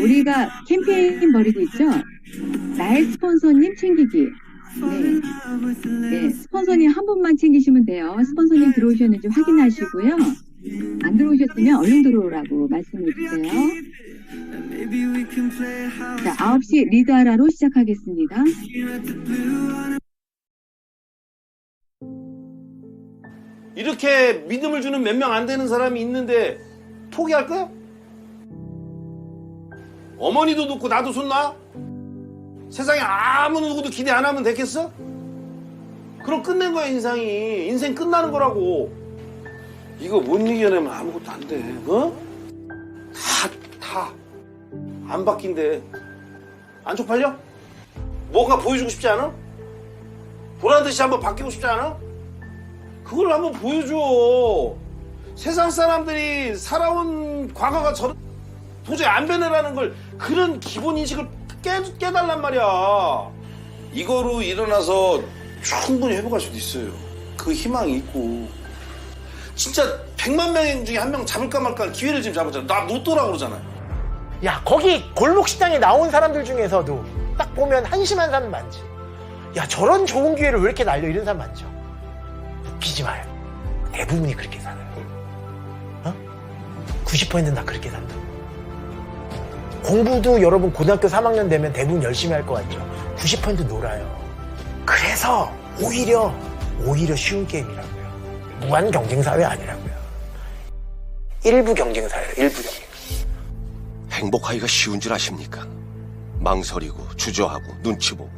우리가 캠페인 벌이고 있죠. 나의 스폰서님 챙기기. 네, 스폰서님 한 분만 챙기시면 돼요. 스폰서님 들어오셨는지 확인하시고요. 안 들어오셨으면 얼른 들어오라고 말씀해 주세요. 자, 9시 리드하라로 시작하겠습니다. 이렇게 믿음을 주는 몇 명 안 되는 사람이 있는데 포기할 거야? 어머니도 놓고 나도 손 놔? 세상에 아무 누구도 기대 안 하면 됐겠어? 그럼 끝낸 거야 인생이. 인생 끝나는 거라고. 이거 못 이겨내면 아무것도 안 돼. 어? 다 안 바뀐대. 안 쪽팔려? 뭔가 보여주고 싶지 않아? 보란 듯이 한번 바뀌고 싶지 않아? 그걸 한번 보여줘. 세상 사람들이 살아온 과거가 도저히 안 변해라는 걸, 그런 기본 인식을 깨달란 말이야. 이거로 일어나서 충분히 회복할 수도 있어요. 그 희망이 있고. 진짜 100만 명 중에 한 명 잡을까 말까 기회를 지금 잡았잖아. 나 놓더라고 그러잖아요. 야, 거기 골목 식당에 나온 사람들 중에서도 딱 보면 한심한 사람 많지. 야, 저런 좋은 기회를 왜 이렇게 날려, 이런 사람 많죠. 웃기지 마요. 대부분이 그렇게 살아요. 90%는 다 그렇게 산다. 공부도 여러분 고등학교 3학년 되면 대부분 열심히 할 것 같죠. 90% 놀아요. 그래서 오히려 쉬운 게임이라고요. 무한 경쟁사회 아니라고요. 일부 경쟁사예요. 일부 경쟁사. 행복하기가 쉬운 줄 아십니까? 망설이고 주저하고 눈치 보고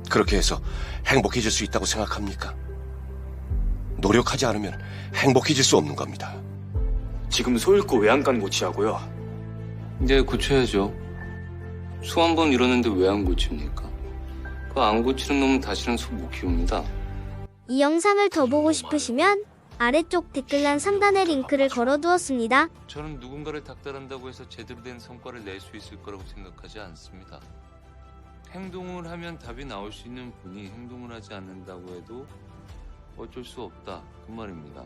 그렇게 해서 행복해질 수 있다고 생각합니까? 노력하지 않으면 행복해질 수 없는 겁니다. 지금 소 잃고 외양간 고치하고요. 이제 고쳐야죠. 소 한 번 잃었는데 왜 안 고칩니까? 그 안 고치는 놈은 다시는 소 못 키웁니다. 이 영상을 더 보고 싶으시면 아래쪽 댓글란 상단에 링크를 걸어두었습니다. 저는 누군가를 닥달한다고 해서 제대로 된 성과를 낼 수 있을 거라고 생각하지 않습니다. 행동을 하면 답이 나올 수 있는 분이 행동을 하지 않는다고 해도 어쩔 수 없다, 그 말입니다.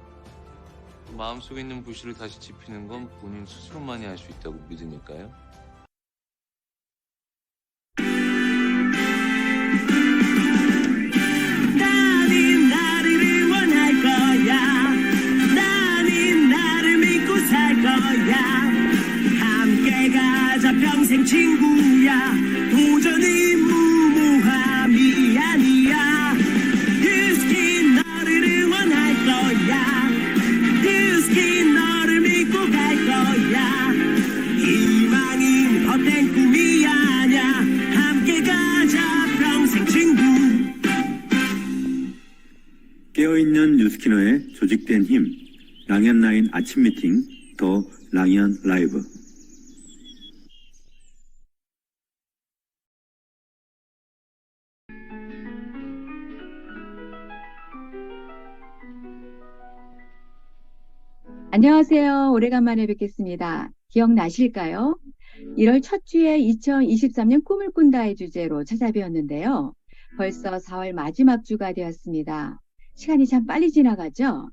마음속에 있는 부실을 다시 짚히는 건 본인 스스로만이 할 수 있다고 믿으니까요. 나는 나를 응원할 거야. 나는 나를 믿고 살 거야. 함께 가자 평생 친구야. 도전은 무모함이 아니야. 유스킨 너를 응원할 거야. 유스킨 너를 믿고 갈 거야. 희망은 헛된 꿈이 아냐. 함께 가자 평생 친구. 깨어있는 뉴스키너의 조직된 힘, 랑현9 아침 미팅, 더 랑현 라이브. 안녕하세요. 오래간만에 뵙겠습니다. 기억나실까요? 1월 첫 주에 2023년 꿈을 꾼다의 주제로 찾아뵈었는데요. 벌써 4월 마지막 주가 되었습니다. 시간이 참 빨리 지나가죠?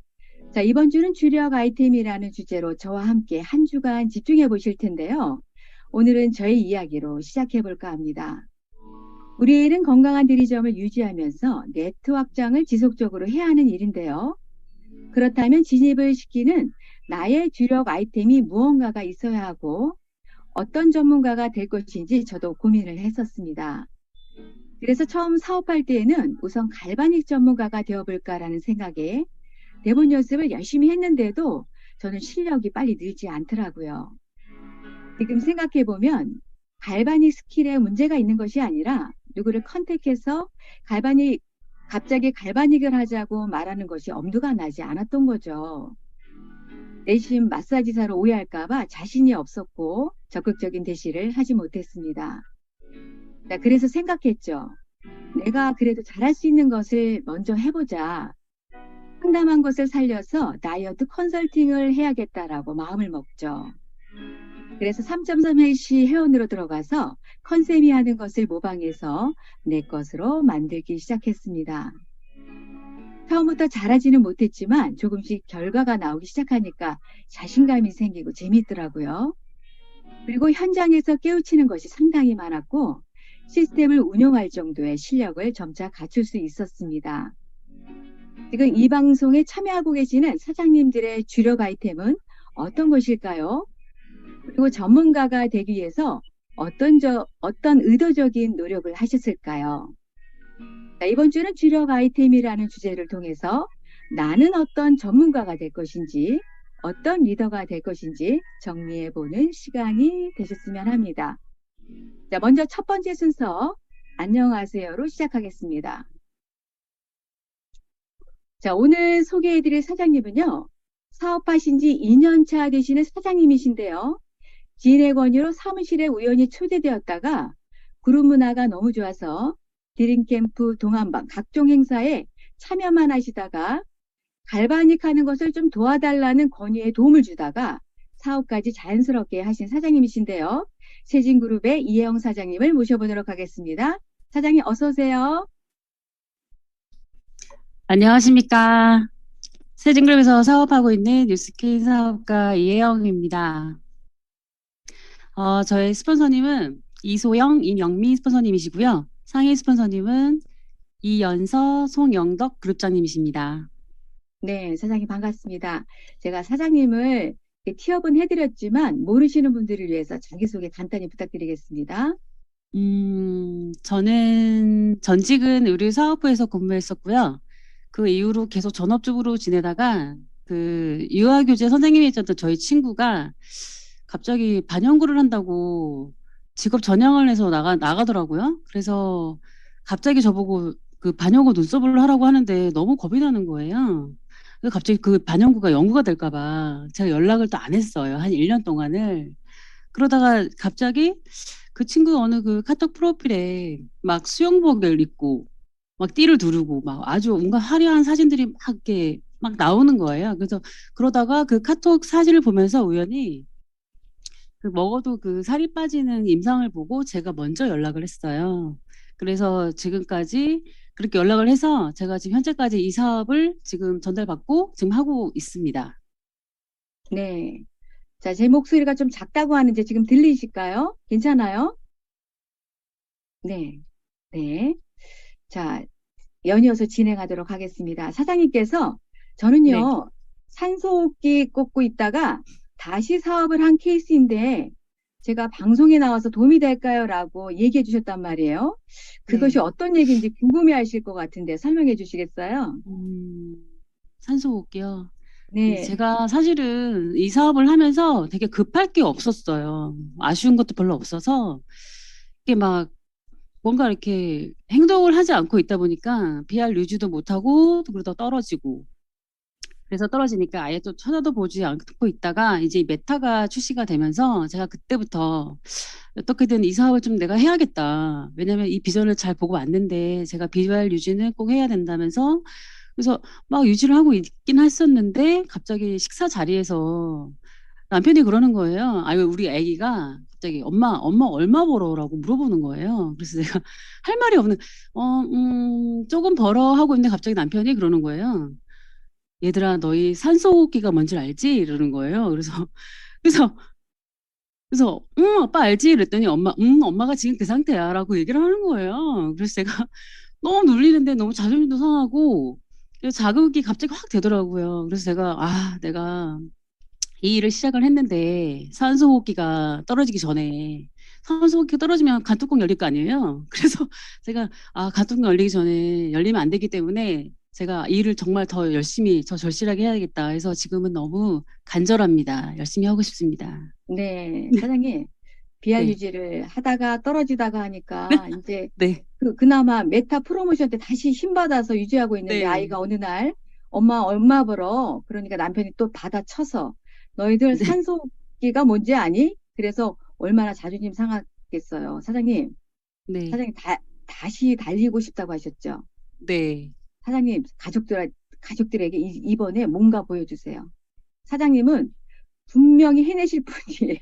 자, 이번 주는 주력 아이템이라는 주제로 저와 함께 한 주간 집중해 보실 텐데요. 오늘은 저의 이야기로 시작해 볼까 합니다. 우리의 일은 건강한 대리점을 유지하면서 네트 확장을 지속적으로 해야 하는 일인데요. 그렇다면 진입을 시키는 나의 주력 아이템이 무언가가 있어야 하고 어떤 전문가가 될 것인지 저도 고민을 했었습니다. 그래서 처음 사업할 때에는 우선 갈바닉 전문가가 되어볼까라는 생각에 대본 연습을 열심히 했는데도 저는 실력이 빨리 늘지 않더라고요. 지금 생각해보면 갈바닉 스킬에 문제가 있는 것이 아니라 누구를 컨택해서 갑자기 갈바닉을 하자고 말하는 것이 엄두가 나지 않았던 거죠. 내심 마사지사로 오해할까봐 자신이 없었고 적극적인 대시를 하지 못했습니다. 자, 그래서 생각했죠. 내가 그래도 잘할 수 있는 것을 먼저 해보자. 상담한 것을 살려서 다이어트 컨설팅을 해야겠다라고 마음을 먹죠. 그래서 3.3일시 회원으로 들어가서 컨셉이 하는 것을 모방해서 내 것으로 만들기 시작했습니다. 처음부터 잘하지는 못했지만 조금씩 결과가 나오기 시작하니까 자신감이 생기고 재미있더라고요. 그리고 현장에서 깨우치는 것이 상당히 많았고 시스템을 운영할 정도의 실력을 점차 갖출 수 있었습니다. 지금 이 방송에 참여하고 계시는 사장님들의 주력 아이템은 어떤 것일까요? 그리고 전문가가 되기 위해서 어떤 의도적인 노력을 하셨을까요? 자, 이번 주는 주력 아이템이라는 주제를 통해서 나는 어떤 전문가가 될 것인지, 어떤 리더가 될 것인지 정리해보는 시간이 되셨으면 합니다. 자, 먼저 첫 번째 순서, 안녕하세요로 시작하겠습니다. 자, 오늘 소개해드릴 사장님은요, 사업하신 지 2년차 되시는 사장님이신데요. 지인의 권유로 사무실에 우연히 초대되었다가 그룹 문화가 너무 좋아서 드림캠프, 동안방, 각종 행사에 참여만 하시다가 갈바닉 하는 것을 좀 도와달라는 권유에 도움을 주다가 사업까지 자연스럽게 하신 사장님이신데요. 세진그룹의 이혜영 사장님을 모셔보도록 하겠습니다. 사장님 어서 오세요. 안녕하십니까. 세진그룹에서 사업하고 있는 뉴스케인 사업가 이혜영입니다. 저희 스폰서님은 이소영, 임영미 스폰서님이시고요. 상위 스폰서님은 이연서, 송영덕 그룹장님이십니다. 네, 사장님 반갑습니다. 제가 사장님을 티업은 해드렸지만 모르시는 분들을 위해서 자기소개 간단히 부탁드리겠습니다. 저는 전직은 의류사업부에서 근무했었고요. 그 이후로 계속 전업주부로 지내다가 그 유아교재 선생님이었던 저희 친구가 갑자기 반영구를 한다고 직업 전향을 해서 나가더라고요. 그래서 갑자기 저보고 그 반영구 눈썹을 하라고 하는데 너무 겁이 나는 거예요. 그래서 갑자기 그 반영구가 연구가 될까 봐 제가 연락을 또 안 했어요. 한 1년 동안을. 그러다가 갑자기 그 친구 어느 그 카톡 프로필에 막 수영복을 입고 막 띠를 두르고 막 아주 뭔가 화려한 사진들이 막 이렇게 막 나오는 거예요. 그래서 그러다가 그 카톡 사진을 보면서 우연히 그 먹어도 그 살이 빠지는 임상을 보고 제가 먼저 연락을 했어요. 그래서 지금까지 그렇게 연락을 해서 제가 지금 현재까지 이 사업을 지금 전달받고 지금 하고 있습니다. 네. 자, 제 목소리가 좀 작다고 하는데 지금 들리실까요? 괜찮아요? 네. 네. 자, 연이어서 진행하도록 하겠습니다. 사장님께서 저는요, 산소호흡기 꽂고 있다가 다시 사업을 한 케이스인데 제가 방송에 나와서 도움이 될까요? 라고 얘기해 주셨단 말이에요. 그것이 어떤 얘기인지 궁금해 하실 것 같은데 설명해 주시겠어요? 산소호흡기요. 네. 제가 사실은 이 사업을 하면서 되게 급할 게 없었어요. 아쉬운 것도 별로 없어서 이게 막 뭔가 이렇게 행동을 하지 않고 있다 보니까 PR 유지도 못하고 그러다 떨어지고 그래서 떨어지니까 아예 또 쳐다도 보지 않고 있다가 이제 메타가 출시가 되면서 제가 그때부터 어떻게든 이 사업을 좀 내가 해야겠다. 왜냐면 이 비전을 잘 보고 왔는데 제가 PR 유지는 꼭 해야 된다면서 그래서 막 유지를 하고 있긴 했었는데 갑자기 식사 자리에서 남편이 그러는 거예요. 아유 우리 아기가 갑자기 엄마 얼마 벌어라고 물어보는 거예요. 그래서 내가 할 말이 없는 조금 벌어 하고 있는데 갑자기 남편이 그러는 거예요. 얘들아 너희 산소호흡기가 뭔지 알지? 이러는 거예요. 그래서 응 아빠 알지? 이랬더니 엄마가 지금 그 상태야라고 얘기를 하는 거예요. 그래서 제가 너무 눌리는데 너무 자존심도 상하고 자극이 갑자기 확 되더라고요. 그래서 제가 내가 이 일을 시작을 했는데 산소호흡기가 떨어지기 전에 산소호흡기가 떨어지면 간뚜껑 열릴 거 아니에요. 그래서 제가 간뚜껑 열리기 전에 열리면 안 되기 때문에 제가 이 일을 정말 더 열심히 더 절실하게 해야겠다 해서 지금은 너무 간절합니다. 열심히 하고 싶습니다. 네, 사장님. PR 네. 유지를 하다가 떨어지다가 하니까 이제 네. 그나마 메타 프로모션 때 다시 힘받아서 유지하고 있는데 네. 아이가 어느 날 엄마 얼마 벌어? 그러니까 남편이 또 받아쳐서 너희들 네. 산소호흡기가 뭔지 아니? 그래서 얼마나 자존심 상하겠어요. 사장님, 네. 사장님 다시 달리고 싶다고 하셨죠? 네. 사장님, 가족들에게 이번에 뭔가 보여주세요. 사장님은 분명히 해내실 분이에요.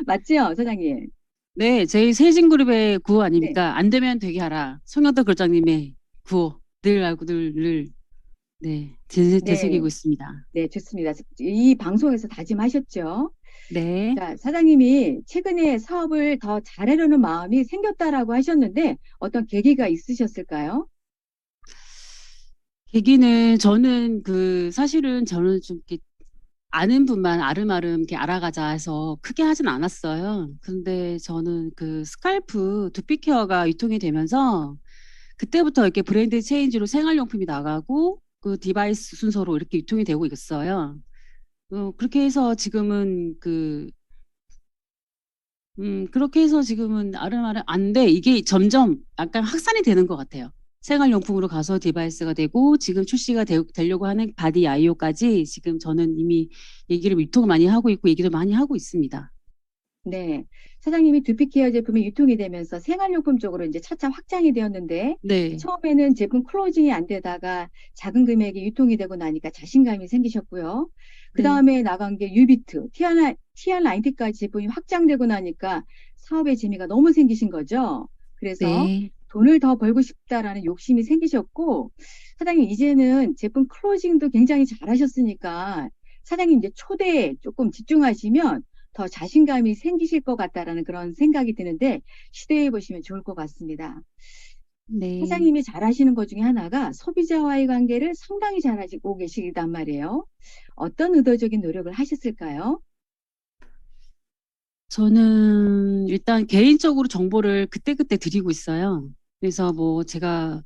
맞죠, 사장님? 네, 저희 세진그룹의 구호 아닙니까? 안 되면 되게 하라. 송영덕 글장님의 구호. 늘 알고 늘 네, 네, 되새기고 있습니다. 네, 좋습니다. 이 방송에서 다짐하셨죠? 네. 자, 사장님이 최근에 사업을 더 잘하려는 마음이 생겼다라고 하셨는데 어떤 계기가 있으셨을까요? 계기는 저는 사실은 저는 좀 이렇게 아는 분만 아름아름 이렇게 알아가자 해서 크게 하진 않았어요. 근데 저는 스칼프 두피 케어가 유통이 되면서 그때부터 이렇게 브랜드 체인지로 생활용품이 나가고 그 디바이스 순서로 이렇게 유통이 되고 있어요. 그렇게 해서 지금은 그렇게 해서 지금은 아름아름 안 돼. 이게 점점 약간 확산이 되는 것 같아요. 생활용품으로 가서 디바이스가 되고 지금 출시가 되려고 하는 바디 아이오까지 지금 저는 이미 얘기를 유통을 많이 하고 있고 얘기를 많이 하고 있습니다. 네. 사장님이 두피 케어 제품이 유통이 되면서 생활용품 쪽으로 이제 차차 확장이 되었는데 네, 처음에는 제품 클로징이 안 되다가 작은 금액이 유통이 되고 나니까 자신감이 생기셨고요. 그 네, 다음에 나간 게 유비트, TR90까지 제품이 확장되고 나니까 사업의 재미가 너무 생기신 거죠. 그래서 네, 돈을 더 벌고 싶다라는 욕심이 생기셨고, 사장님 이제는 제품 클로징도 굉장히 잘하셨으니까 사장님 이제 초대에 조금 집중하시면 더 자신감이 생기실 것 같다라는 그런 생각이 드는데 시도해 보시면 좋을 것 같습니다. 네. 사장님이 잘하시는 것 중에 하나가 소비자와의 관계를 상당히 잘하시고 계시단 말이에요. 어떤 의도적인 노력을 하셨을까요? 저는 일단 개인적으로 정보를 그때그때 드리고 있어요. 그래서 뭐 제가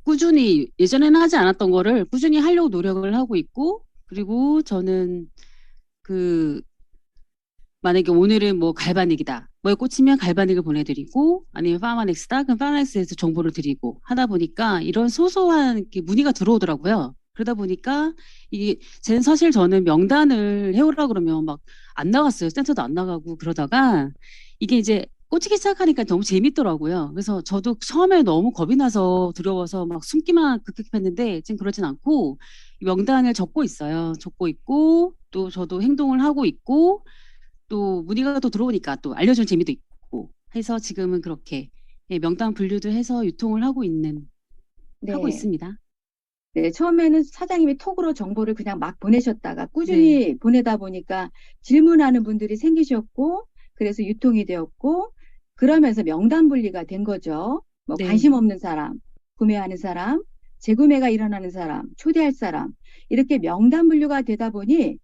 꾸준히 예전에는 하지 않았던 거를 꾸준히 하려고 노력을 하고 있고 그리고 저는 그 만약에 오늘은 뭐 갈바닉이다. 뭐에 꽂히면 갈바닉을 보내드리고 아니면 파마넥스다. 그럼 파마넥스에서 정보를 드리고 하다 보니까 이런 소소한 이렇게 문의가 들어오더라고요. 그러다 보니까 이게 사실 저는 명단을 해오라 그러면 막 안 나갔어요. 센터도 안 나가고 그러다가 이게 이제 꽂히기 시작하니까 너무 재밌더라고요. 그래서 저도 처음에 너무 겁이 나서 두려워서 막 숨기만 급급했는데 지금 그러진 않고 이 명단을 적고 있어요. 적고 있고 또 저도 행동을 하고 있고 또 문의가 또 들어오니까 또 알려주는 재미도 있고 해서 지금은 그렇게 예, 명단 분류도 해서 유통을 하고 네. 있습니다. 네, 처음에는 사장님이 톡으로 정보를 그냥 막 보내셨다가 네, 꾸준히 보내다 보니까 질문하는 분들이 생기셨고, 그래서 유통이 되었고, 그러면서 명단 분리가 된 거죠. 뭐 관심 네, 없는 사람, 구매하는 사람, 재구매가 일어나는 사람, 초대할 사람, 이렇게 명단 분류가 되다 보니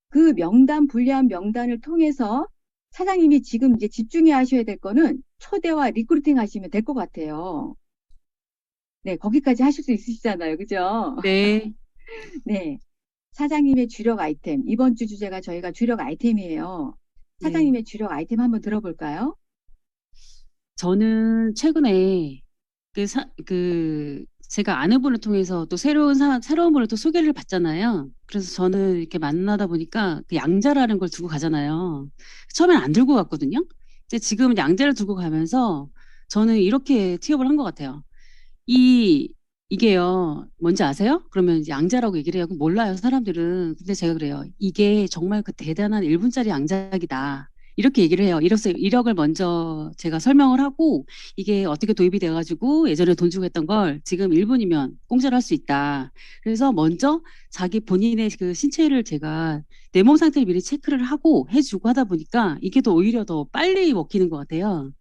그 명단 분리한 명단을 통해서 사장님이 지금 이제 집중해 하셔야 될 거는 초대와 리크루팅 하시면 될 것 같아요. 네, 거기까지 하실 수 있으시잖아요. 그죠? 네, 네. 사장님의 주력 아이템. 이번 주 주제가 저희가 주력 아이템이에요. 네. 사장님의 주력 아이템 한번 들어볼까요? 저는 최근에 제가 아는 분을 통해서 또 새로운 분을 또 소개를 받잖아요. 그래서 저는 이렇게 만나다 보니까 그 양자라는 걸 두고 가잖아요. 처음엔 안 들고 갔거든요. 근데 지금은 양자를 두고 가면서 저는 이렇게 티업을 한 것 같아요. 이게요, 뭔지 아세요? 그러면 이제 양자라고 얘기를 해요. 그럼 몰라요, 사람들은. 근데 제가 그래요. 이게 정말 그 대단한 1분짜리 양자기다. 이렇게 얘기를 해요. 이로써 이력을 먼저 제가 설명을 하고 이게 어떻게 도입이 돼가지고 예전에 돈 주고 했던 걸 지금 1분이면 공짜로 할 수 있다. 그래서 먼저 자기 본인의 그 신체를 제가 내 몸 상태를 미리 체크를 하고 해주고 하다 보니까 이게 더 오히려 더 빨리 먹히는 것 같아요.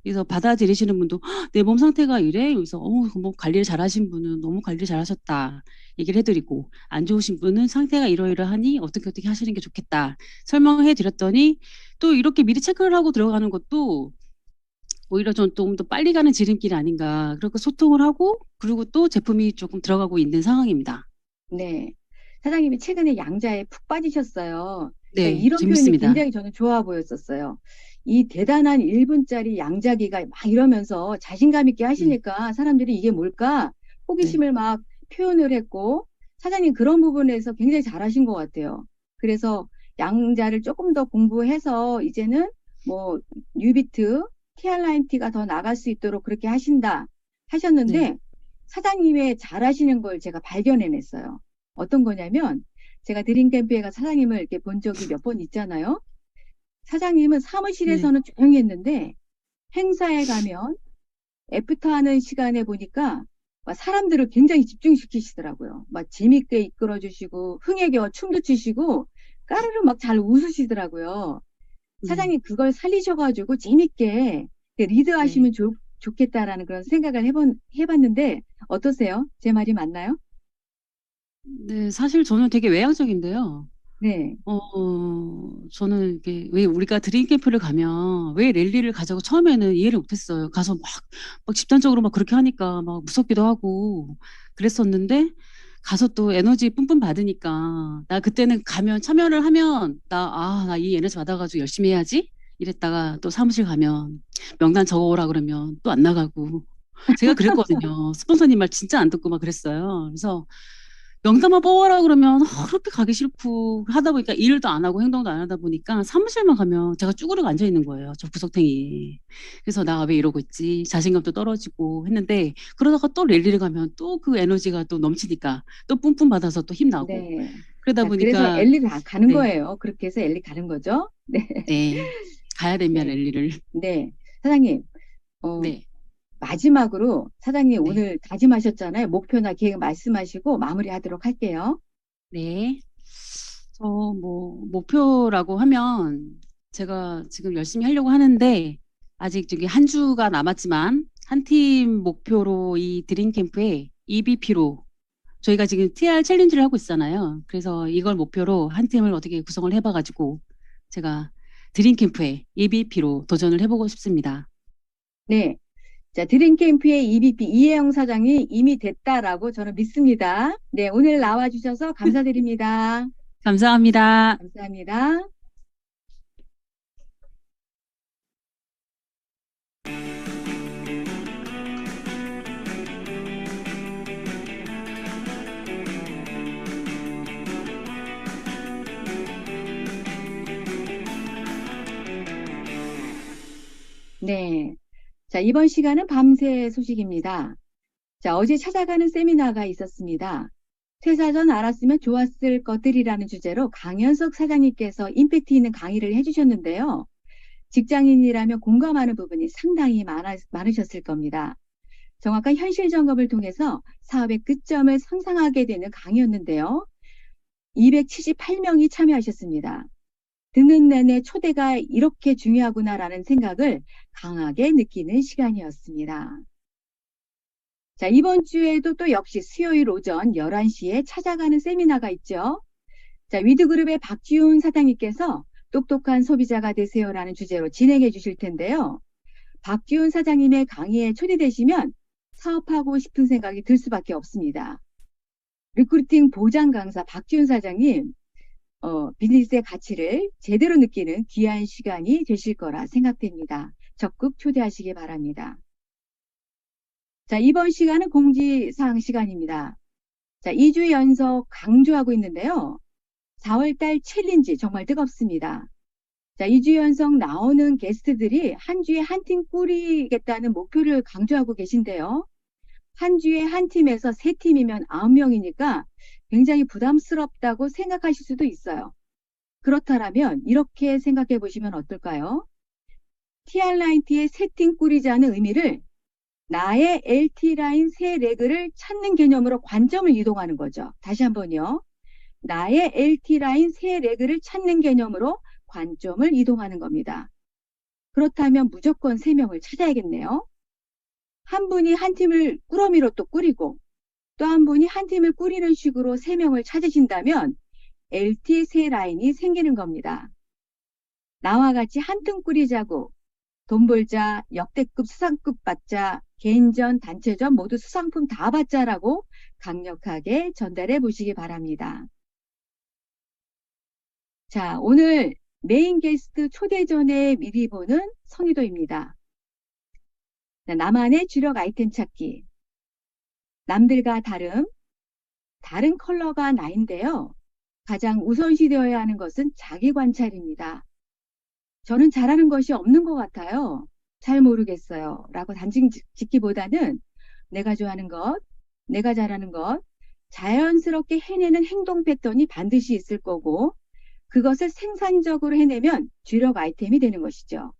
그래서 받아들이시는 분도 내 몸 상태가 이래? 여기서 뭐 관리를 잘하신 분은 너무 관리를 잘하셨다 얘기를 해드리고 안 좋으신 분은 상태가 이러이러하니 어떻게 하시는 게 좋겠다 설명해 드렸더니 또 이렇게 미리 체크를 하고 들어가는 것도 오히려 좀 더 빨리 가는 지름길 아닌가 그렇게 소통을 하고 그리고 또 제품이 조금 들어가고 있는 상황입니다. 네. 사장님이 최근에 양자에 푹 빠지셨어요. 그러니까 네, 이런 표현이 재밌습니다. 굉장히 저는 좋아 보였었어요. 이 대단한 1분짜리 양자기가 막 이러면서 자신감 있게 네, 하시니까 사람들이 이게 뭘까? 네, 호기심을 막 표현을 했고, 사장님 그런 부분에서 굉장히 잘하신 것 같아요. 그래서 양자를 조금 더 공부해서 이제는 뭐 뉴비트, TR9T가 더 나갈 수 있도록 그렇게 하신다 네, 하셨는데 사장님의 잘하시는 걸 제가 발견해냈어요. 어떤 거냐면 제가 드림 캠프에 가 사장님을 이렇게 본 적이 몇 번 있잖아요. 사장님은 네, 사무실에서는 조용히 했는데 행사에 가면 애프터 하는 시간에 보니까 막 사람들을 굉장히 집중시키시더라고요. 막 재밌게 이끌어주시고 흥에 겨워 춤도 추시고 까르르 막 잘 웃으시더라고요. 사장님 그걸 살리셔가지고 재밌게 리드하시면 좋겠다라는 그런 생각을 해봤는데 어떠세요? 제 말이 맞나요? 네, 사실 저는 되게 외향적인데요. 네, 저는 이게 왜 우리가 드림 캠프를 가면 왜 랠리를 가자고 처음에는 이해를 못했어요. 가서 막 집단적으로 막 그렇게 하니까 막 무섭기도 하고 그랬었는데 가서 또 에너지 뿜뿜 받으니까 나 그때는 가면 참여를 하면 나 이 에너지 받아가지고 열심히 해야지 이랬다가 또 사무실 가면 명단 적어오라 그러면 또 안 나가고 제가 그랬거든요. 스폰서님 말 진짜 안 듣고 막 그랬어요. 그래서 명단만 뽑아라 그러면 그렇게 가기 싫고 하다 보니까 일도 안 하고 행동도 안 하다 보니까 사무실만 가면 제가 쭈그리고 앉아 있는 거예요. 저 구석탱이. 그래서 나 왜 이러고 있지? 자신감도 떨어지고 했는데 그러다가 또 랠리를 가면 또 그 에너지가 또 넘치니까 또 뿜뿜 받아서 또 힘나고 네. 그러다 자, 그래서 보니까 엘리를 가는 네, 거예요. 그렇게 해서 엘리 가는 거죠. 네, 네, 가야 됩니다, 네, 랠리를. 네. 사장님, 어, 네, 마지막으로 사장님 네, 오늘 다짐하셨잖아요. 목표나 계획 말씀하시고 마무리하도록 할게요. 네. 저 뭐 목표라고 하면 제가 지금 열심히 하려고 하는데 아직 저기 한 주가 남았지만 한 팀 목표로 이 드림 캠프에 EBP로 저희가 지금 TR 챌린지를 하고 있잖아요. 그래서 이걸 목표로 한 팀을 어떻게 구성을 해봐가지고 제가 드림 캠프에 EBP로 도전을 해보고 싶습니다. 네. 자, 드림캠프의 EBP 이혜영 사장이 이미 됐다라고 저는 믿습니다. 네, 오늘 나와주셔서 감사드립니다. 감사합니다. 감사합니다. 네. 자, 이번 시간은 밤새 소식입니다. 자, 어제 찾아가는 세미나가 있었습니다. 퇴사 전 알았으면 좋았을 것들이라는 주제로 강현석 사장님께서 임팩트 있는 강의를 해주셨는데요. 직장인이라면 공감하는 부분이 상당히 많으셨을 겁니다. 정확한 현실 점검을 통해서 사업의 끝점을 상상하게 되는 강의였는데요. 278명이 참여하셨습니다. 듣는 내내 초대가 이렇게 중요하구나라는 생각을 강하게 느끼는 시간이었습니다. 자, 이번 주에도 또 역시 수요일 오전 11시에 찾아가는 세미나가 있죠. 자, 위드그룹의 박지훈 사장님께서 똑똑한 소비자가 되세요라는 주제로 진행해 주실 텐데요. 박지훈 사장님의 강의에 초대되시면 사업하고 싶은 생각이 들 수밖에 없습니다. 리크루팅 보장 강사 박지훈 사장님, 비즈니스의 가치를 제대로 느끼는 귀한 시간이 되실 거라 생각됩니다. 적극 초대하시기 바랍니다. 자, 이번 시간은 공지사항 시간입니다. 자, 2주 연속 강조하고 있는데요. 4월달 챌린지 정말 뜨겁습니다. 자, 2주 연속 나오는 게스트들이 한 주에 한 팀 꾸리겠다는 목표를 강조하고 계신데요. 한 주에 한 팀에서 세 팀이면 9명이니까 굉장히 부담스럽다고 생각하실 수도 있어요. 그렇다면 이렇게 생각해 보시면 어떨까요? TR라인T의 세 팀 꾸리자는 의미를 나의 LT라인 세 레그를 찾는 개념으로 관점을 이동하는 거죠. 다시 한번요. 나의 LT라인 세 레그를 찾는 개념으로 관점을 이동하는 겁니다. 그렇다면 무조건 3명을 찾아야겠네요. 한 분이 한 팀을 꾸러미로 또 꾸리고 또 한 분이 한 팀을 꾸리는 식으로 3명을 찾으신다면 LT 세 라인이 생기는 겁니다. 나와 같이 한 틈 꾸리자고 돈 벌자, 역대급 수상급 받자, 개인전, 단체전 모두 수상품 다 받자라고 강력하게 전달해 보시기 바랍니다. 자, 오늘 메인 게스트 초대 전에 미리 보는 선의도입니다. 나만의 주력 아이템 찾기. 남들과 다른 컬러가 나인데요. 가장 우선시되어야 하는 것은 자기 관찰입니다. 저는 잘하는 것이 없는 것 같아요. 잘 모르겠어요. 라고 단지 짓기보다는 내가 좋아하는 것, 내가 잘하는 것, 자연스럽게 해내는 행동 패턴이 반드시 있을 거고 그것을 생산적으로 해내면 주력 아이템이 되는 것이죠.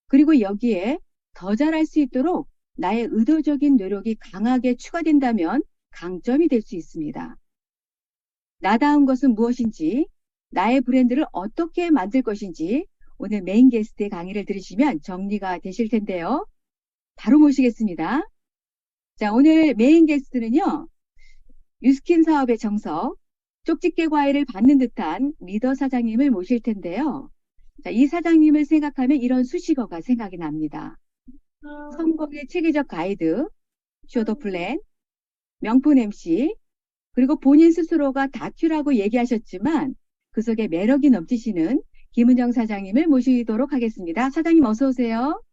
그리고 여기에 더 잘할 수 있도록 나의 의도적인 노력이 강하게 추가된다면 강점이 될 수 있습니다. 나다운 것은 무엇인지, 나의 브랜드를 어떻게 만들 것인지 오늘 메인 게스트의 강의를 들으시면 정리가 되실 텐데요. 바로 모시겠습니다. 자, 오늘 메인 게스트는요. 뉴스킨 사업의 정석, 쪽집게 과외를 받는 듯한 리더 사장님을 모실 텐데요. 자, 이 사장님을 생각하면 이런 수식어가 생각이 납니다. 성공의 체계적 가이드, 쇼더 플랜, 명품 MC, 그리고 본인 스스로가 다큐라고 얘기하셨지만 그 속에 매력이 넘치시는 김은정 사장님을 모시도록 하겠습니다. 사장님 어서 오세요.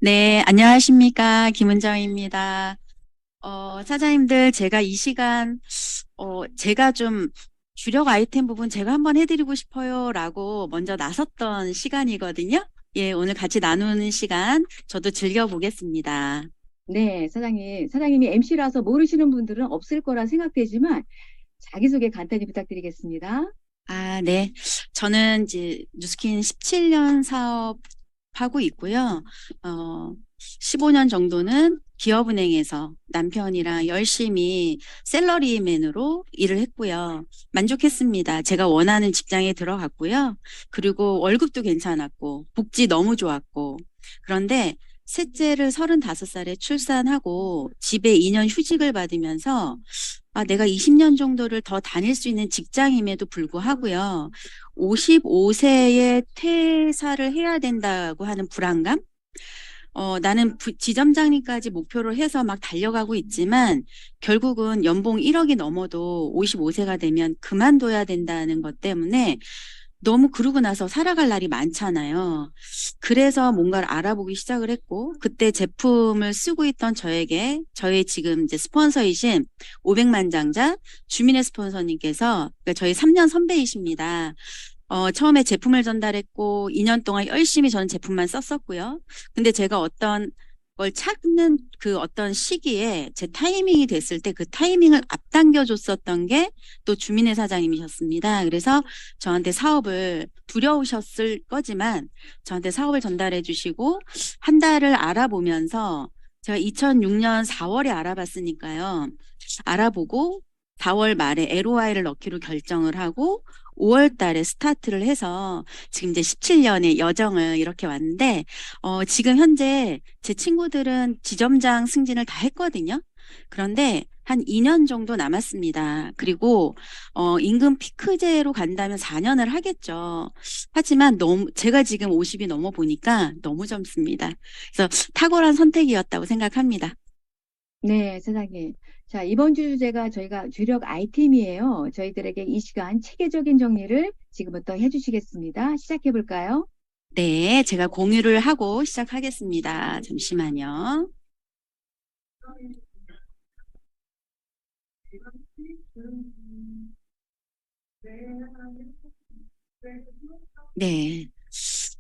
네, 안녕하십니까. 김은정입니다. 사장님들, 제가 이 시간, 제가 좀 주력 아이템 부분 제가 한번 해드리고 싶어요 라고 먼저 나섰던 시간이거든요. 예, 오늘 같이 나누는 시간 저도 즐겨보겠습니다. 네, 사장님이 MC라서 모르시는 분들은 없을 거라 생각되지만 자기소개 간단히 부탁드리겠습니다. 아, 네. 저는 이제 뉴스킨 17년 사업하고 있고요. 15년 정도는 기업은행에서 남편이랑 열심히 샐러리맨으로 일을 했고요. 만족했습니다. 제가 원하는 직장에 들어갔고요. 그리고 월급도 괜찮았고, 복지 너무 좋았고. 그런데 셋째를 35살에 출산하고 집에 2년 휴직을 받으면서 내가 20년 정도를 더 다닐 수 있는 직장임에도 불구하고요. 55세에 퇴사를 해야 된다고 하는 불안감? 나는 지점장님까지 목표로 해서 막 달려가고 있지만 결국은 연봉 1억이 넘어도 55세가 되면 그만둬야 된다는 것 때문에 너무 그러고 나서 살아갈 날이 많잖아요. 그래서 뭔가를 알아보기 시작을 했고 그때 제품을 쓰고 있던 저에게 저희 지금 이제 스폰서이신 500만 장자 주민의 스폰서님께서 그러니까 저희 3년 선배이십니다. 처음에 제품을 전달했고 2년 동안 열심히 저는 제품만 썼었고요. 근데 제가 어떤 걸 찾는 그 어떤 시기에 제 타이밍이 됐을 때 그 타이밍을 앞당겨 줬었던 게 또 주민회 사장님이셨습니다. 그래서 저한테 사업을 두려우셨을 거지만 저한테 사업을 전달해 주시고 한 달을 알아보면서 제가 2006년 4월에 알아봤으니까요. 알아보고 4월 말에 LOI를 넣기로 결정을 하고 5월 달에 스타트를 해서 지금 이제 17년의 여정을 이렇게 왔는데 지금 현재 제 친구들은 지점장 승진을 다 했거든요. 그런데 한 2년 정도 남았습니다. 그리고 임금 피크제로 간다면 4년을 하겠죠. 하지만 제가 지금 50이 넘어 보니까 너무 젊습니다. 그래서 탁월한 선택이었다고 생각합니다. 네, 사장님. 자, 이번 주 주제가 저희가 주력 아이템이에요. 저희들에게 이 시간 체계적인 정리를 지금부터 해주시겠습니다. 시작해 볼까요? 네, 제가 공유를 하고 시작하겠습니다. 잠시만요. 네,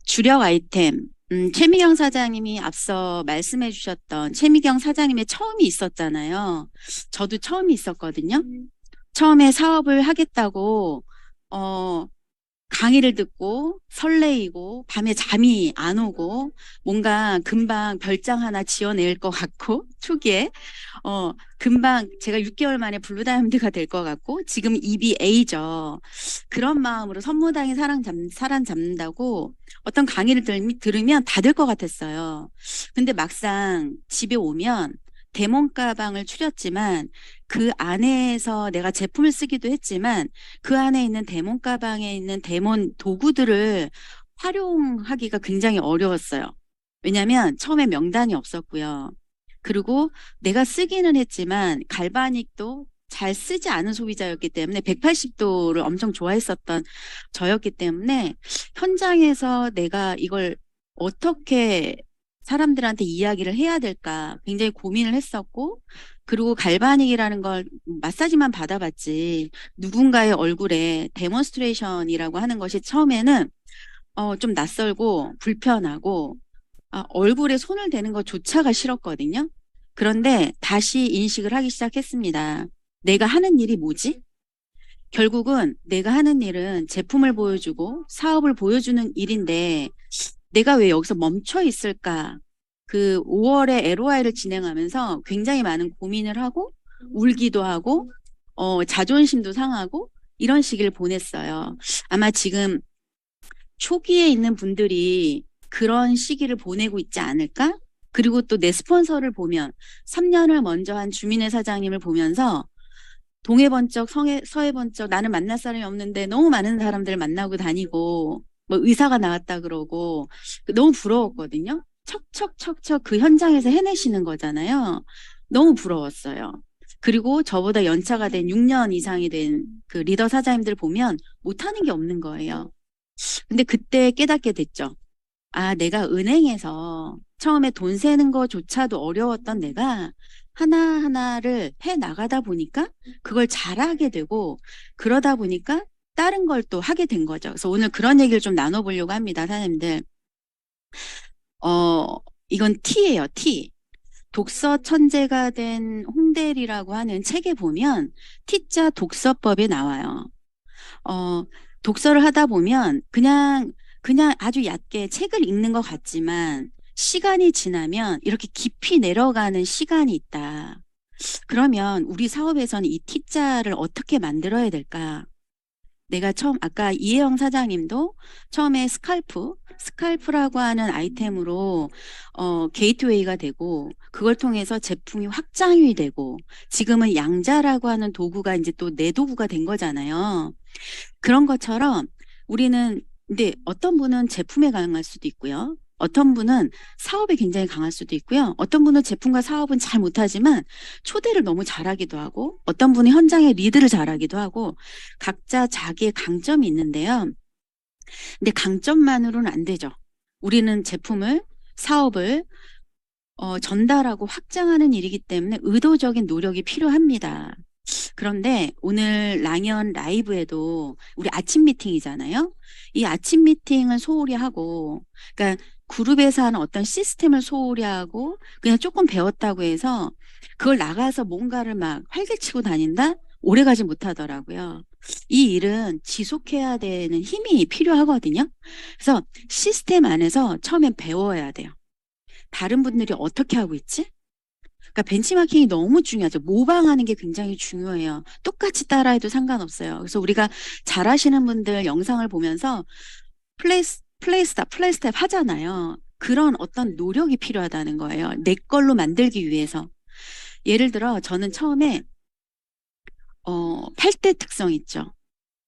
주력 아이템. 최미경 사장님이 앞서 말씀해 주셨던 최미경 사장님의 처음이 있었잖아요. 저도 처음이 있었거든요. 처음에 사업을 하겠다고 강의를 듣고 설레이고 밤에 잠이 안 오고 뭔가 금방 별장 하나 지어낼 것 같고 초기에 금방 제가 6개월 만에 블루다이아몬드가 될 것 같고 지금 EBA죠. 그런 마음으로 선무당이 사람 잡는다고 어떤 강의를 들으면 다 될 것 같았어요. 근데 막상 집에 오면 데몬 가방을 추렸지만 그 안에서 내가 제품을 쓰기도 했지만 그 안에 있는 데몬 가방에 있는 데몬 도구들을 활용하기가 굉장히 어려웠어요. 왜냐하면 처음에 명단이 없었고요. 그리고 내가 쓰기는 했지만 갈바닉도 잘 쓰지 않은 소비자였기 때문에 180도를 엄청 좋아했었던 저였기 때문에 현장에서 내가 이걸 어떻게 사람들한테 이야기를 해야 될까 굉장히 고민을 했었고 그리고 갈바닉이라는 걸 마사지만 받아봤지 누군가의 얼굴에 데몬스트레이션이라고 하는 것이 처음에는 좀 낯설고 불편하고 얼굴에 손을 대는 것조차가 싫었거든요. 그런데 다시 인식을 하기 시작했습니다. 내가 하는 일이 뭐지? 결국은 내가 하는 일은 제품을 보여주고 사업을 보여주는 일인데 내가 왜 여기서 멈춰 있을까? 그 5월에 LOI를 진행하면서 굉장히 많은 고민을 하고 울기도 하고 자존심도 상하고 이런 시기를 보냈어요. 아마 지금 초기에 있는 분들이 그런 시기를 보내고 있지 않을까? 그리고 또 내 스폰서를 보면 3년을 먼저 한 주민회 사장님을 보면서 동해 번쩍 서해 번쩍 나는 만날 사람이 없는데 너무 많은 사람들을 만나고 다니고 뭐 의사가 나왔다 그러고 너무 부러웠거든요. 척척척척 그 현장에서 해내시는 거잖아요. 너무 부러웠어요. 그리고 저보다 연차가 된 6년 이상이 된 그 리더 사장님들 보면 못하는 게 없는 거예요. 근데 그때 깨닫게 됐죠. 아, 내가 은행에서 처음에 돈 세는 거조차도 어려웠던 내가 하나하나를 해 나가다 보니까 그걸 잘하게 되고 그러다 보니까 다른 걸 또 하게 된 거죠. 그래서 오늘 그런 얘기를 좀 나눠보려고 합니다, 사장님들. 이건 T예요, T. 독서 천재가 된 홍대리라고 하는 책에 보면 T자 독서법에 나와요. 독서를 하다 보면 그냥 아주 얕게 책을 읽는 것 같지만 시간이 지나면 이렇게 깊이 내려가는 시간이 있다. 그러면 우리 사업에서는 이 T자를 어떻게 만들어야 될까? 내가 아까 이혜영 사장님도 처음에 스칼프라고 하는 아이템으로 게이트웨이가 되고 그걸 통해서 제품이 확장이 되고 지금은 양자라고 하는 도구가 이제 또 내 도구가 된 거잖아요. 그런 것처럼 우리는 근데 어떤 분은 제품에 강할 수도 있고요. 어떤 분은 사업에 굉장히 강할 수도 있고요. 어떤 분은 제품과 사업은 잘 못하지만 초대를 너무 잘하기도 하고 어떤 분은 현장에 리드를 잘하기도 하고 각자 자기의 강점이 있는데요. 근데 강점만으로는 안 되죠. 우리는 제품을 사업을 전달하고 확장하는 일이기 때문에 의도적인 노력이 필요합니다. 그런데 오늘 랑연 라이브에도 우리 아침 미팅이잖아요. 이 아침 미팅을 소홀히 하고 그러니까 그룹에서 하는 어떤 시스템을 소홀히 하고 그냥 조금 배웠다고 해서 그걸 나가서 뭔가를 막 활개치고 다닌다? 오래가지 못하더라고요. 이 일은 지속해야 되는 힘이 필요하거든요. 그래서 시스템 안에서 처음엔 배워야 돼요. 다른 분들이 어떻게 하고 있지? 그러니까 벤치마킹이 너무 중요하죠. 모방하는 게 굉장히 중요해요. 똑같이 따라해도 상관없어요. 그래서 우리가 잘하시는 분들 영상을 보면서 플레이스텝 하잖아요. 그런 어떤 노력이 필요하다는 거예요. 내 걸로 만들기 위해서. 예를 들어 저는 처음에 8대 특성 있죠.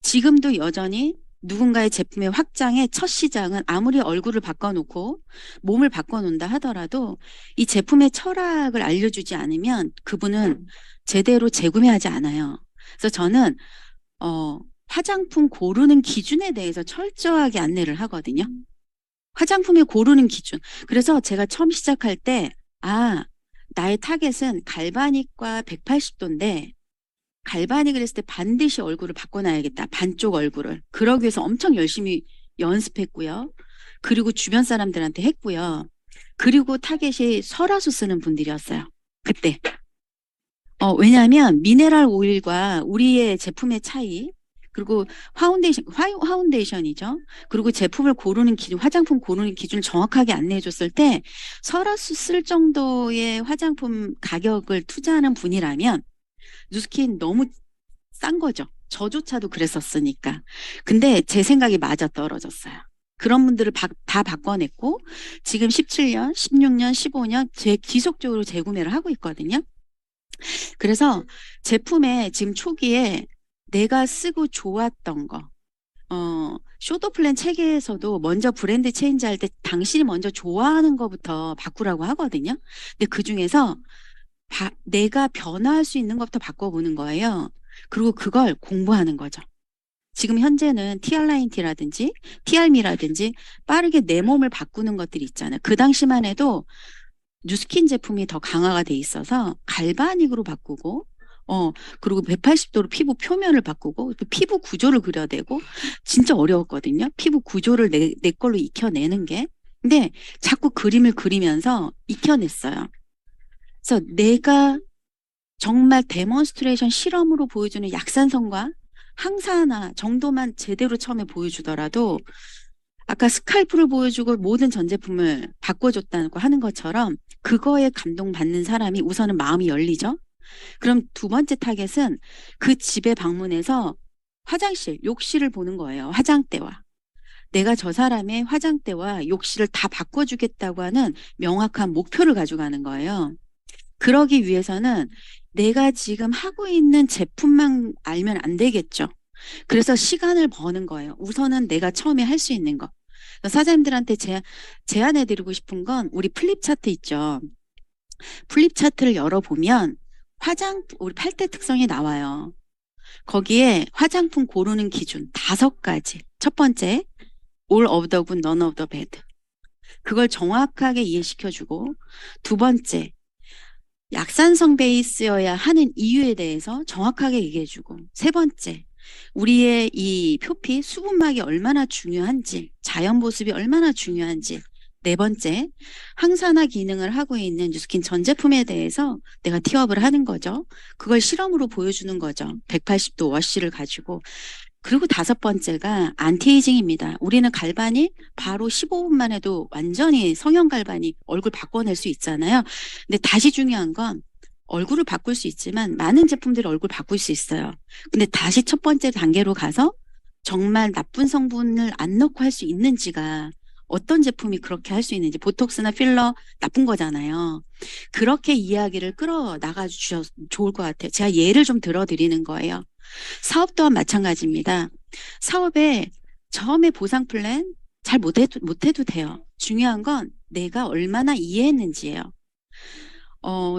지금도 여전히 누군가의 제품의 확장의 첫 시장은 아무리 얼굴을 바꿔놓고 몸을 바꿔놓는다 하더라도 이 제품의 철학을 알려주지 않으면 그분은 제대로 재구매하지 않아요. 그래서 저는 화장품 고르는 기준에 대해서 철저하게 안내를 하거든요. 화장품을 고르는 기준. 그래서 제가 처음 시작할 때 나의 타겟은 갈바닉과 180도인데 갈바닉을 했을 때 반드시 얼굴을 바꿔놔야겠다. 반쪽 얼굴을. 그러기 위해서 엄청 열심히 연습했고요. 그리고 주변 사람들한테 했고요. 그리고 타겟이 설화수 쓰는 분들이었어요. 그때. 왜냐하면 미네랄 오일과 우리의 제품의 차이 그리고 파운데이션이죠. 그리고 제품을 고르는 기준, 화장품 고르는 기준을 정확하게 안내해 줬을 때 설화수 쓸 정도의 화장품 가격을 투자하는 분이라면 누스킨 너무 싼 거죠. 저조차도 그랬었으니까. 근데 제 생각이 맞아 떨어졌어요. 그런 분들을 다 바꿔냈고 지금 17년, 16년, 15년 지속적으로 재구매를 하고 있거든요. 그래서 제품에 지금 초기에 내가 쓰고 좋았던 거 쇼도플랜 체계에서도 먼저 브랜드 체인지 할 때 당신이 먼저 좋아하는 거부터 바꾸라고 하거든요. 근데 그중에서 내가 변화할 수 있는 것부터 바꿔보는 거예요. 그리고 그걸 공부하는 거죠. 지금 현재는 TR90라든지 TRM이라든지 빠르게 내 몸을 바꾸는 것들이 있잖아요. 그 당시만 해도 뉴스킨 제품이 더 강화가 돼 있어서 갈바닉으로 바꾸고 그리고 180도로 피부 표면을 바꾸고 또 피부 구조를 그려내고 진짜 어려웠거든요. 피부 구조를 내 걸로 익혀내는 게. 근데 자꾸 그림을 그리면서 익혀냈어요. 그래서 내가 정말 데몬스트레이션 실험으로 보여주는 약산성과 항산화 정도만 제대로 처음에 보여주더라도 아까 스칼프를 보여주고 모든 전 제품을 바꿔줬다고 하는 것처럼 그거에 감동받는 사람이 우선은 마음이 열리죠. 그럼 두 번째 타겟은 그 집에 방문해서 화장실, 욕실을 보는 거예요. 화장대와. 내가 저 사람의 화장대와 욕실을 다 바꿔주겠다고 하는 명확한 목표를 가져가는 거예요. 그러기 위해서는 내가 지금 하고 있는 제품만 알면 안 되겠죠. 그래서 시간을 버는 거예요. 우선은 내가 처음에 할 수 있는 거. 사장님들한테 제안해드리고 싶은 건 우리 플립 차트 있죠. 플립 차트를 열어보면 우리 8대 특성이 나와요. 거기에 화장품 고르는 기준 5가지. 첫 번째, all of the good, none of the bad. 그걸 정확하게 이해시켜주고, 두 번째, 약산성 베이스여야 하는 이유에 대해서 정확하게 얘기해주고, 세 번째, 우리의 이 표피, 수분막이 얼마나 중요한지, 자연 보습이 얼마나 중요한지, 네 번째, 항산화 기능을 하고 있는 뉴스킨 전 제품에 대해서 내가 티업을 하는 거죠. 그걸 실험으로 보여주는 거죠. 180도 워시를 가지고. 그리고 다섯 번째가 안티에이징입니다. 우리는 갈바닉 바로 15분만 해도 완전히 성형 갈바닉 얼굴 바꿔낼 수 있잖아요. 근데 다시 중요한 건 얼굴을 바꿀 수 있지만 많은 제품들이 얼굴 바꿀 수 있어요. 근데 다시 첫 번째 단계로 가서 정말 나쁜 성분을 안 넣고 할 수 있는지가 어떤 제품이 그렇게 할 수 있는지, 보톡스나 필러 나쁜 거잖아요. 그렇게 이야기를 끌어나가 주셔서 좋을 것 같아요. 제가 예를 좀 들어드리는 거예요. 사업 또한 마찬가지입니다. 사업에 처음에 보상 플랜 잘 못해도 돼요. 중요한 건 내가 얼마나 이해했는지예요.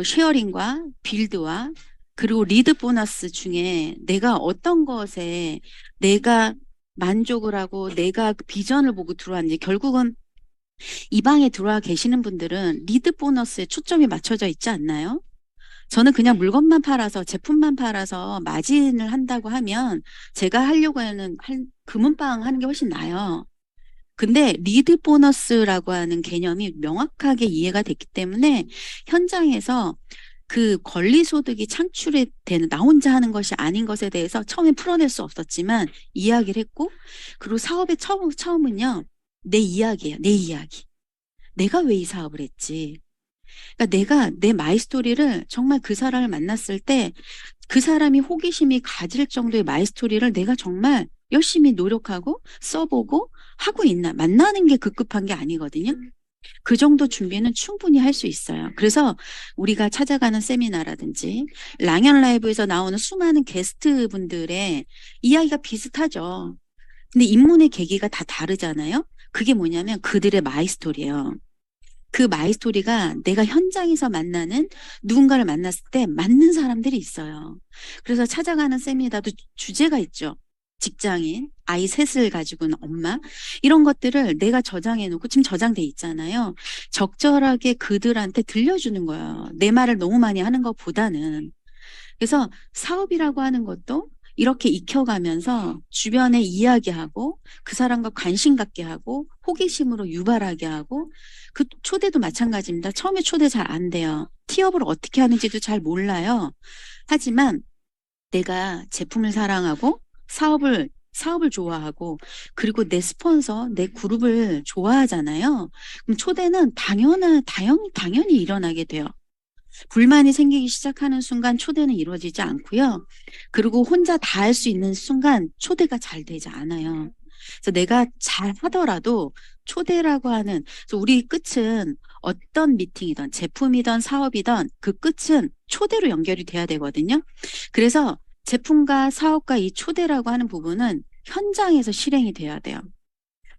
쉐어링과 빌드와 그리고 리드 보너스 중에 내가 어떤 것에 내가 만족을 하고 내가 그 비전을 보고 들어왔는지, 결국은 이 방에 들어와 계시는 분들은 리드 보너스에 초점이 맞춰져 있지 않나요? 저는 그냥 물건만 팔아서 제품만 팔아서 마진을 한다고 하면 제가 하려고 하는 금은방 하는 게 훨씬 나아요. 근데 리드 보너스라고 하는 개념이 명확하게 이해가 됐기 때문에 현장에서 그 권리소득이 창출이 되는, 나 혼자 하는 것이 아닌 것에 대해서 처음에 풀어낼 수 없었지만 이야기를 했고, 그리고 사업의 처음은요, 내 이야기예요. 내 이야기. 내가 왜 이 사업을 했지? 그러니까 내가 내 마이스토리를 정말 그 사람을 만났을 때 그 사람이 호기심이 가질 정도의 마이스토리를 내가 정말 열심히 노력하고 써보고 하고 있나. 만나는 게 급급한 게 아니거든요. 그 정도 준비는 충분히 할 수 있어요. 그래서 우리가 찾아가는 세미나라든지 랑연 라이브에서 나오는 수많은 게스트 분들의 이야기가 비슷하죠. 근데 입문의 계기가 다 다르잖아요. 그게 뭐냐면 그들의 마이스토리예요. 그 마이스토리가 내가 현장에서 만나는 누군가를 만났을 때 맞는 사람들이 있어요. 그래서 찾아가는 세미나도 주제가 있죠. 직장인, 아이 셋을 가지고 있는 엄마, 이런 것들을 내가 저장해 놓고 지금 저장돼 있잖아요. 적절하게 그들한테 들려주는 거예요. 내 말을 너무 많이 하는 것보다는. 그래서 사업이라고 하는 것도 이렇게 익혀가면서 주변에 이야기하고 그 사람과 관심 갖게 하고 호기심으로 유발하게 하고, 그 초대도 마찬가지입니다. 처음에 초대 잘 안 돼요. 티업을 어떻게 하는지도 잘 몰라요. 하지만 내가 제품을 사랑하고 사업을 좋아하고 그리고 내 스폰서, 내 그룹을 좋아하잖아요. 그럼 초대는 당연히 일어나게 돼요. 불만이 생기기 시작하는 순간 초대는 이루어지지 않고요. 그리고 혼자 다 할 수 있는 순간 초대가 잘 되지 않아요. 그래서 내가 잘 하더라도 초대라고 하는, 그래서 우리 끝은 어떤 미팅이든 제품이든 사업이든 그 끝은 초대로 연결이 돼야 되거든요. 그래서 제품과 사업과 이 초대라고 하는 부분은 현장에서 실행이 돼야 돼요.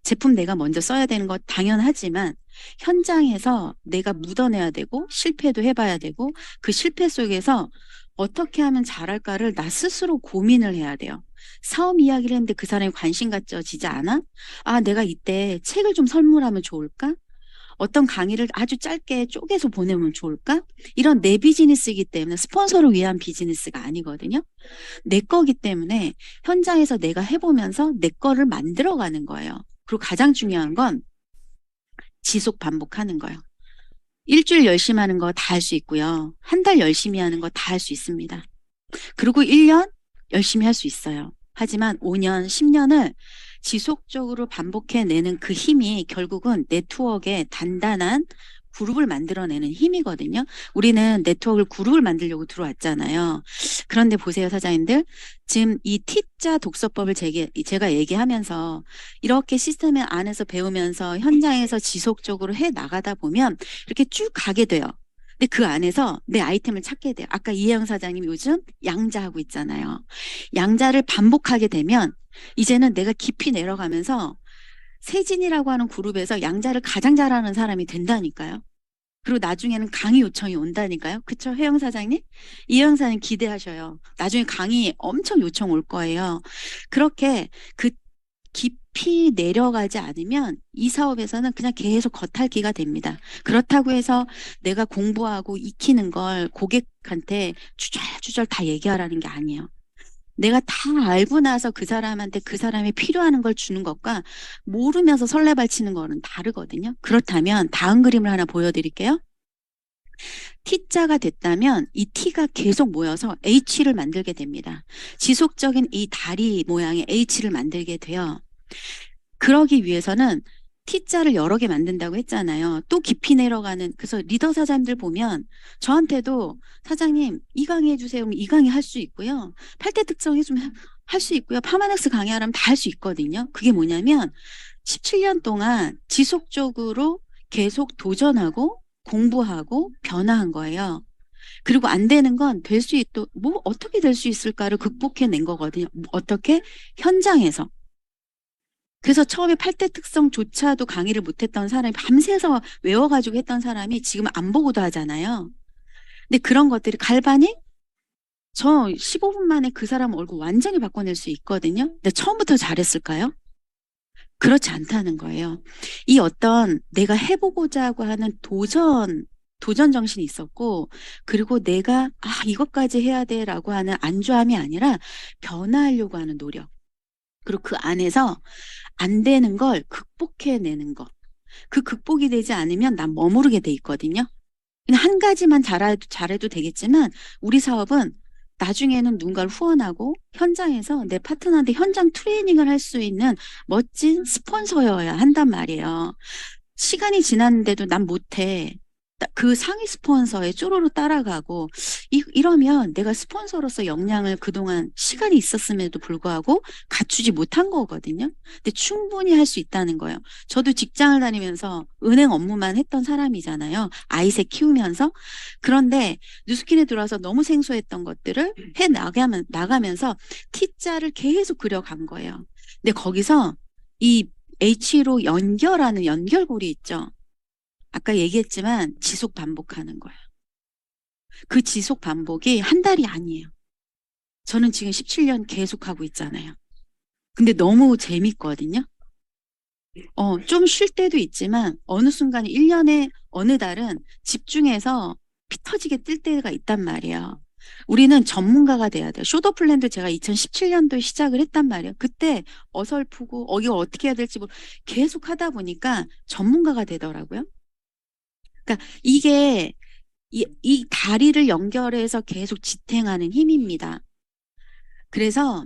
제품 내가 먼저 써야 되는 거 당연하지만 현장에서 내가 묻어내야 되고 실패도 해봐야 되고 그 실패 속에서 어떻게 하면 잘할까를 나 스스로 고민을 해야 돼요. 사업 이야기를 했는데 그 사람이 관심 가져지지 않아? 아, 내가 이때 책을 좀 선물하면 좋을까? 어떤 강의를 아주 짧게 쪼개서 보내면 좋을까? 이런 내 비즈니스이기 때문에 스폰서를 위한 비즈니스가 아니거든요. 내 거기 때문에 현장에서 내가 해보면서 내 거를 만들어가는 거예요. 그리고 가장 중요한 건 지속 반복하는 거예요. 일주일 열심히 하는 거 다 할 수 있고요. 한 달 열심히 하는 거 다 할 수 있습니다. 그리고 1년 열심히 할 수 있어요. 하지만 5년, 10년을 지속적으로 반복해내는 그 힘이 결국은 네트워크의 단단한 그룹을 만들어내는 힘이거든요. 우리는 네트워크를 그룹을 만들려고 들어왔잖아요. 그런데 보세요, 사장님들. 지금 이 T자 독서법을 제가 얘기하면서 이렇게 시스템 안에서 배우면서 현장에서 지속적으로 해 나가다 보면 이렇게 쭉 가게 돼요. 근데 그 안에서 내 아이템을 찾게 돼요. 아까 이혜영 사장님 요즘 양자하고 있잖아요. 양자를 반복하게 되면 이제는 내가 깊이 내려가면서 세진이라고 하는 그룹에서 양자를 가장 잘하는 사람이 된다니까요. 그리고 나중에는 강의 요청이 온다니까요. 그쵸? 혜영 사장님? 이혜영 사장님 기대하셔요. 나중에 강의 엄청 요청 올 거예요. 그렇게 그 깊이 내려가지 않으면 이 사업에서는 그냥 계속 겉핥기가 됩니다. 그렇다고 해서 내가 공부하고 익히는 걸 고객한테 주절주절 다 얘기하라는 게 아니에요. 내가 다 알고 나서 그 사람한테 그 사람이 필요한 걸 주는 것과 모르면서 설레발치는 거는 다르거든요. 그렇다면 다음 그림을 하나 보여드릴게요. T자가 됐다면 이 T가 계속 모여서 H를 만들게 됩니다. 지속적인 이 다리 모양의 H를 만들게 돼요. 그러기 위해서는 T자를 여러 개 만든다고 했잖아요. 또 깊이 내려가는, 그래서 리더 사장님들 보면 저한테도 사장님 이 강의 해주세요. 그럼 이 강의 할 수 있고요. 8대 특성 해주면 할 수 있고요. 파마넥스 강의하라면 다 할 수 있거든요. 그게 뭐냐면 17년 동안 지속적으로 계속 도전하고 공부하고 변화한 거예요. 그리고 안 되는 건 될 수 있도록 뭐 어떻게 될 수 있을까를 극복해낸 거거든요. 어떻게? 현장에서. 그래서 처음에 8대 특성조차도 강의를 못했던 사람이 밤새서 외워가지고 했던 사람이 지금 안 보고도 하잖아요. 근데 그런 것들이 갈바닉? 저 15분 만에 그 사람 얼굴 완전히 바꿔낼 수 있거든요. 근데 처음부터 잘했을까요? 그렇지 않다는 거예요. 이 어떤 내가 해보고자 하는 도전 정신이 있었고, 그리고 내가 이것까지 해야 돼라고 하는 안주함이 아니라 변화하려고 하는 노력. 그리고 그 안에서 안 되는 걸 극복해내는 거. 그 극복이 되지 않으면 난 머무르게 돼 있거든요. 그냥 한 가지만 잘해도 되겠지만 우리 사업은 나중에는 누군가를 후원하고 현장에서 내 파트너한테 현장 트레이닝을 할 수 있는 멋진 스폰서여야 한단 말이에요. 시간이 지났는데도 난 못해. 그 상위 스폰서에 쪼로로 따라가고 이러면 내가 스폰서로서 역량을 그동안 시간이 있었음에도 불구하고 갖추지 못한 거거든요. 근데 충분히 할 수 있다는 거예요. 저도 직장을 다니면서 은행 업무만 했던 사람이잖아요. 아이새 키우면서. 그런데 뉴스킨에 들어와서 너무 생소했던 것들을 해 나가면서 T자를 계속 그려간 거예요. 근데 거기서 이 H로 연결하는 연결고리 있죠. 아까 얘기했지만 지속 반복하는 거예요. 그 지속 반복이 한 달이 아니에요. 저는 지금 17년 계속하고 있잖아요. 근데 너무 재밌거든요. 좀 쉴 때도 있지만 어느 순간 1년에 어느 달은 집중해서 피 터지게 뜰 때가 있단 말이에요. 우리는 전문가가 돼야 돼요. 쇼더 플랜도 제가 2017년도에 시작을 했단 말이에요. 그때 어설프고 이걸 어떻게 해야 될지 계속 하다 보니까 전문가가 되더라고요. 그러니까 이게 이 다리를 연결해서 계속 지탱하는 힘입니다. 그래서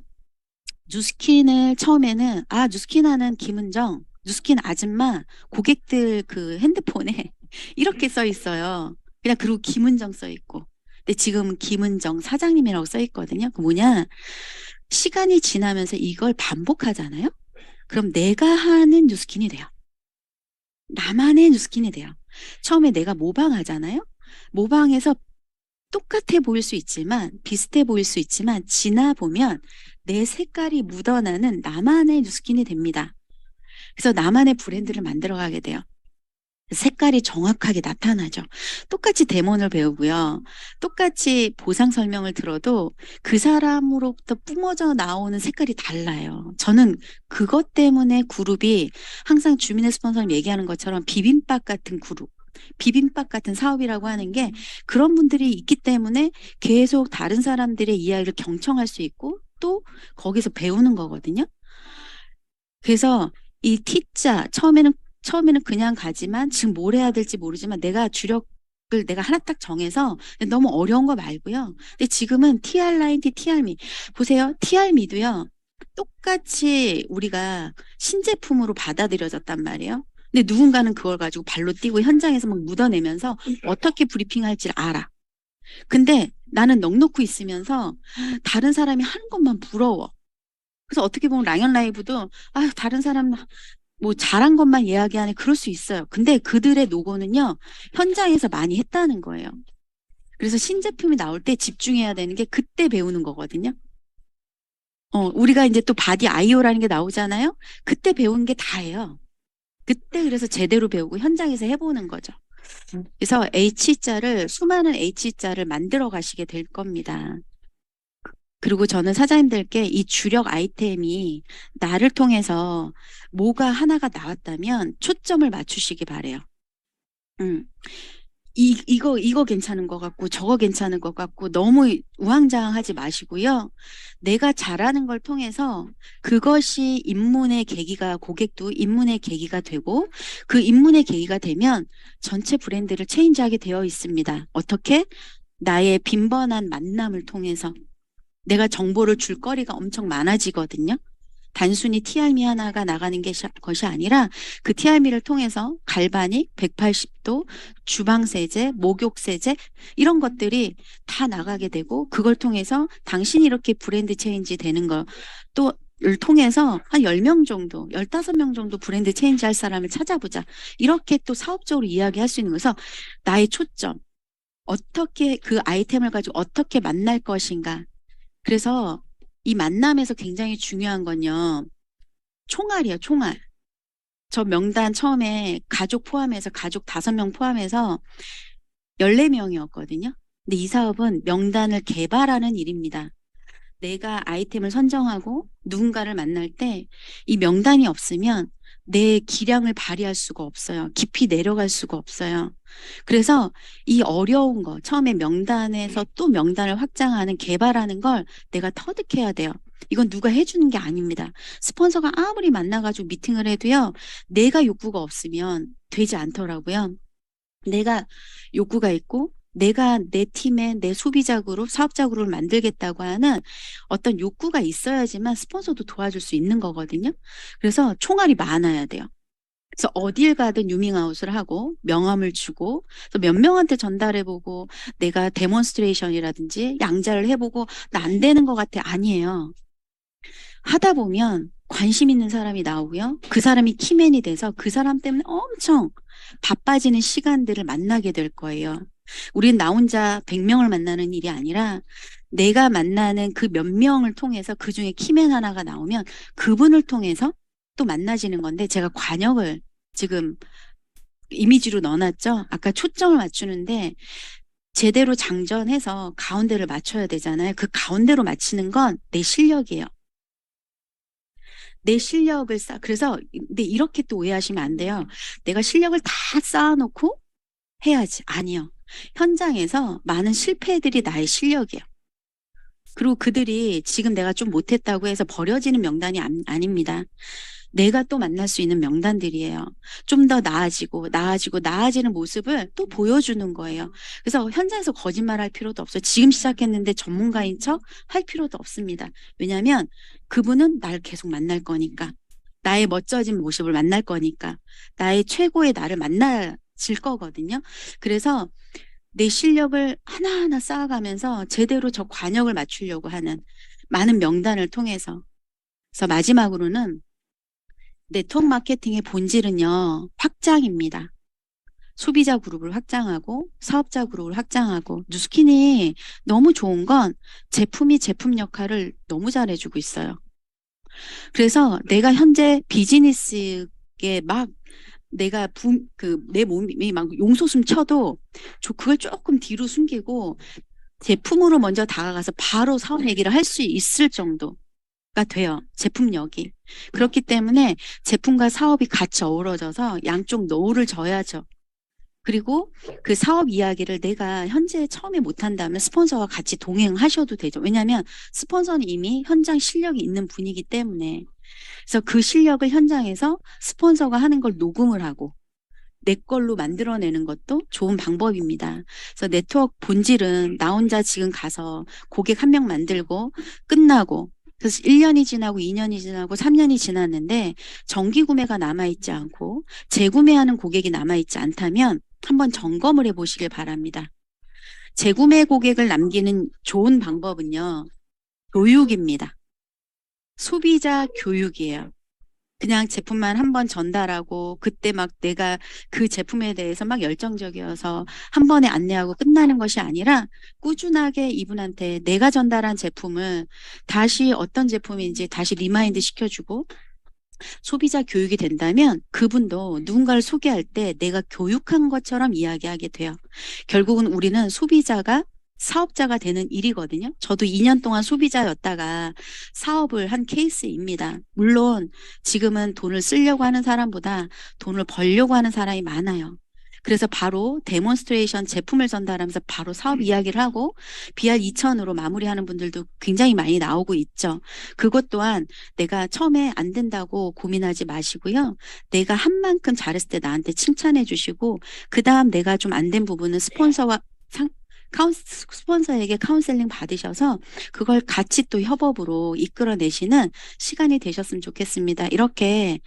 뉴스킨을 처음에는 뉴스킨 하는 김은정, 뉴스킨 아줌마 고객들 그 핸드폰에 이렇게 써 있어요. 그냥 그리고 김은정 써 있고. 근데 지금 김은정 사장님이라고 써 있거든요. 그 뭐냐? 시간이 지나면서 이걸 반복하잖아요. 그럼 내가 하는 뉴스킨이 돼요. 나만의 뉴스킨이 돼요. 처음에 내가 모방하잖아요. 모방해서 똑같아 보일 수 있지만 비슷해 보일 수 있지만 지나 보면 내 색깔이 묻어나는 나만의 뉴스킨이 됩니다. 그래서 나만의 브랜드를 만들어가게 돼요. 색깔이 정확하게 나타나죠. 똑같이 데몬을 배우고요. 똑같이 보상 설명을 들어도 그 사람으로부터 뿜어져 나오는 색깔이 달라요. 저는 그것 때문에 그룹이 항상 주민의 스폰서님 얘기하는 것처럼 비빔밥 같은 그룹, 비빔밥 같은 사업이라고 하는 게 그런 분들이 있기 때문에 계속 다른 사람들의 이야기를 경청할 수 있고 또 거기서 배우는 거거든요. 그래서 이 T자 처음에는 그냥 가지만 지금 뭘 해야 될지 모르지만 내가 주력을 내가 하나 딱 정해서 너무 어려운 거 말고요. 근데 지금은 TR 라인, TR미 보세요. TR미도요. 똑같이 우리가 신제품으로 받아들여졌단 말이에요. 근데 누군가는 그걸 가지고 발로 뛰고 현장에서 막 묻어내면서 어떻게 브리핑할지를 알아. 근데 나는 넋놓고 있으면서 다른 사람이 하는 것만 부러워. 그래서 어떻게 보면 랑연 라이브도 다른 사람 뭐 잘한 것만 이야기하네 그럴 수 있어요. 근데 그들의 노고는요 현장에서 많이 했다는 거예요. 그래서 신제품이 나올 때 집중해야 되는 게 그때 배우는 거거든요. 우리가 이제 또 바디 아이오라는 게 나오잖아요. 그때 배운 게 다예요. 그때 그래서 제대로 배우고 현장에서 해보는 거죠. 그래서 H자를 수많은 H자를 만들어 가시게 될 겁니다. 그리고 저는 사장님들께 이 주력 아이템이 나를 통해서 뭐가 하나가 나왔다면 초점을 맞추시기 바래요. 이거 괜찮은 것 같고 저거 괜찮은 것 같고 너무 우왕좌왕하지 마시고요. 내가 잘하는 걸 통해서 그것이 입문의 계기가 고객도 입문의 계기가 되고 그 입문의 계기가 되면 전체 브랜드를 체인지하게 되어 있습니다. 어떻게? 나의 빈번한 만남을 통해서 내가 정보를 줄 거리가 엄청 많아지거든요. 단순히 TRM 하나가 나가는 것이 아니라 그 TRM을 통해서 갈바닉, 180도, 주방세제, 목욕세제 이런 것들이 다 나가게 되고 그걸 통해서 당신이 이렇게 브랜드 체인지 되는 거 또를 통해서 한 10명 정도, 15명 정도 브랜드 체인지 할 사람을 찾아보자. 이렇게 또 사업적으로 이야기할 수 있는 거서 나의 초점, 어떻게 그 아이템을 가지고 어떻게 만날 것인가. 그래서 이 만남에서 굉장히 중요한 건요. 총알이에요, 총알. 저 명단 처음에 가족 포함해서 가족 5명 포함해서 14명이었거든요. 근데 이 사업은 명단을 개발하는 일입니다. 내가 아이템을 선정하고 누군가를 만날 때 이 명단이 없으면 내 기량을 발휘할 수가 없어요. 깊이 내려갈 수가 없어요. 그래서 이 어려운 거 처음에 명단에서 또 명단을 확장하는 개발하는 걸 내가 터득해야 돼요. 이건 누가 해주는 게 아닙니다. 스폰서가 아무리 만나가지고 미팅을 해도요. 내가 욕구가 없으면 되지 않더라고요. 내가 욕구가 있고 내가 내 팀에 내 소비자 그룹, 사업자 그룹을 만들겠다고 하는 어떤 욕구가 있어야지만 스폰서도 도와줄 수 있는 거거든요. 그래서 총알이 많아야 돼요. 그래서 어딜 가든 유밍아웃을 하고 명함을 주고 몇 명한테 전달해보고 내가 데몬스트레이션이라든지 양자를 해보고 나 안 되는 것 같아. 아니에요. 하다 보면 관심 있는 사람이 나오고요. 그 사람이 키맨이 돼서 그 사람 때문에 엄청 바빠지는 시간들을 만나게 될 거예요. 우린 나 혼자 100명을 만나는 일이 아니라 내가 만나는 그 몇 명을 통해서 그 중에 키맨 하나가 나오면 그분을 통해서 또 만나지는 건데 제가 관역을 지금 이미지로 넣어놨죠. 아까 초점을 맞추는데 제대로 장전해서 가운데를 맞춰야 되잖아요. 그 가운데로 맞추는 건 내 실력이에요. 내 실력을 그래서 근데 이렇게 또 오해하시면 안 돼요. 내가 실력을 다 쌓아놓고 해야지. 아니요. 현장에서 많은 실패들이 나의 실력이에요. 그리고 그들이 지금 내가 좀 못했다고 해서 버려지는 명단이 아닙니다. 내가 또 만날 수 있는 명단들이에요. 좀 더 나아지는 모습을 또 보여주는 거예요. 그래서 현장에서 거짓말할 필요도 없어요. 지금 시작했는데 전문가인 척 할 필요도 없습니다. 왜냐하면 그분은 나를 계속 만날 거니까. 나의 멋져진 모습을 만날 거니까. 나의 최고의 나를 만나질 거거든요. 그래서 내 실력을 하나하나 쌓아가면서 제대로 저 관역을 맞추려고 하는 많은 명단을 통해서. 그래서 마지막으로는 네트워크 마케팅의 본질은요, 확장입니다. 소비자 그룹을 확장하고 사업자 그룹을 확장하고 뉴스킨이 너무 좋은 건 제품이 제품 역할을 너무 잘해주고 있어요. 그래서 내가 현재 비즈니스에 막 내가 내 몸이 막 용솟음 쳐도 그걸 조금 뒤로 숨기고 제품으로 먼저 다가가서 바로 사업 얘기를 할 수 있을 정도가 돼요. 제품력이. 그렇기 때문에 제품과 사업이 같이 어우러져서 양쪽 노를 져야죠. 그리고 그 사업 이야기를 내가 현재 처음에 못한다면 스폰서와 같이 동행하셔도 되죠. 왜냐하면 스폰서는 이미 현장 실력이 있는 분이기 때문에. 그래서 그 실력을 현장에서 스폰서가 하는 걸 녹음을 하고 내 걸로 만들어내는 것도 좋은 방법입니다. 그래서 네트워크 본질은 나 혼자 지금 가서 고객 한 명 만들고 끝나고 그래서 1년이 지나고 2년이 지나고 3년이 지났는데 정기 구매가 남아있지 않고 재구매하는 고객이 남아있지 않다면 한번 점검을 해보시길 바랍니다. 재구매 고객을 남기는 좋은 방법은요, 교육입니다. 소비자 교육이에요. 그냥 제품만 한번 전달하고 그때 막 내가 그 제품에 대해서 막 열정적이어서 한 번에 안내하고 끝나는 것이 아니라 꾸준하게 이분한테 내가 전달한 제품을 다시 어떤 제품인지 다시 리마인드 시켜주고 소비자 교육이 된다면 그분도 누군가를 소개할 때 내가 교육한 것처럼 이야기하게 돼요. 결국은 우리는 소비자가 사업자가 되는 일이거든요. 저도 2년 동안 소비자였다가 사업을 한 케이스입니다. 물론 지금은 돈을 쓰려고 하는 사람보다 돈을 벌려고 하는 사람이 많아요. 그래서 바로 데몬스트레이션 제품을 전달하면서 바로 사업 이야기를 하고 BR 2000으로 마무리하는 분들도 굉장히 많이 나오고 있죠. 그것 또한 내가 처음에 안 된다고 고민하지 마시고요. 내가 한 만큼 잘했을 때 나한테 칭찬해 주시고 그다음 내가 좀 안 된 부분은 스폰서에게 카운셀링 받으셔서 그걸 같이 또 협업으로 이끌어내시는 시간이 되셨으면 좋겠습니다. 이렇게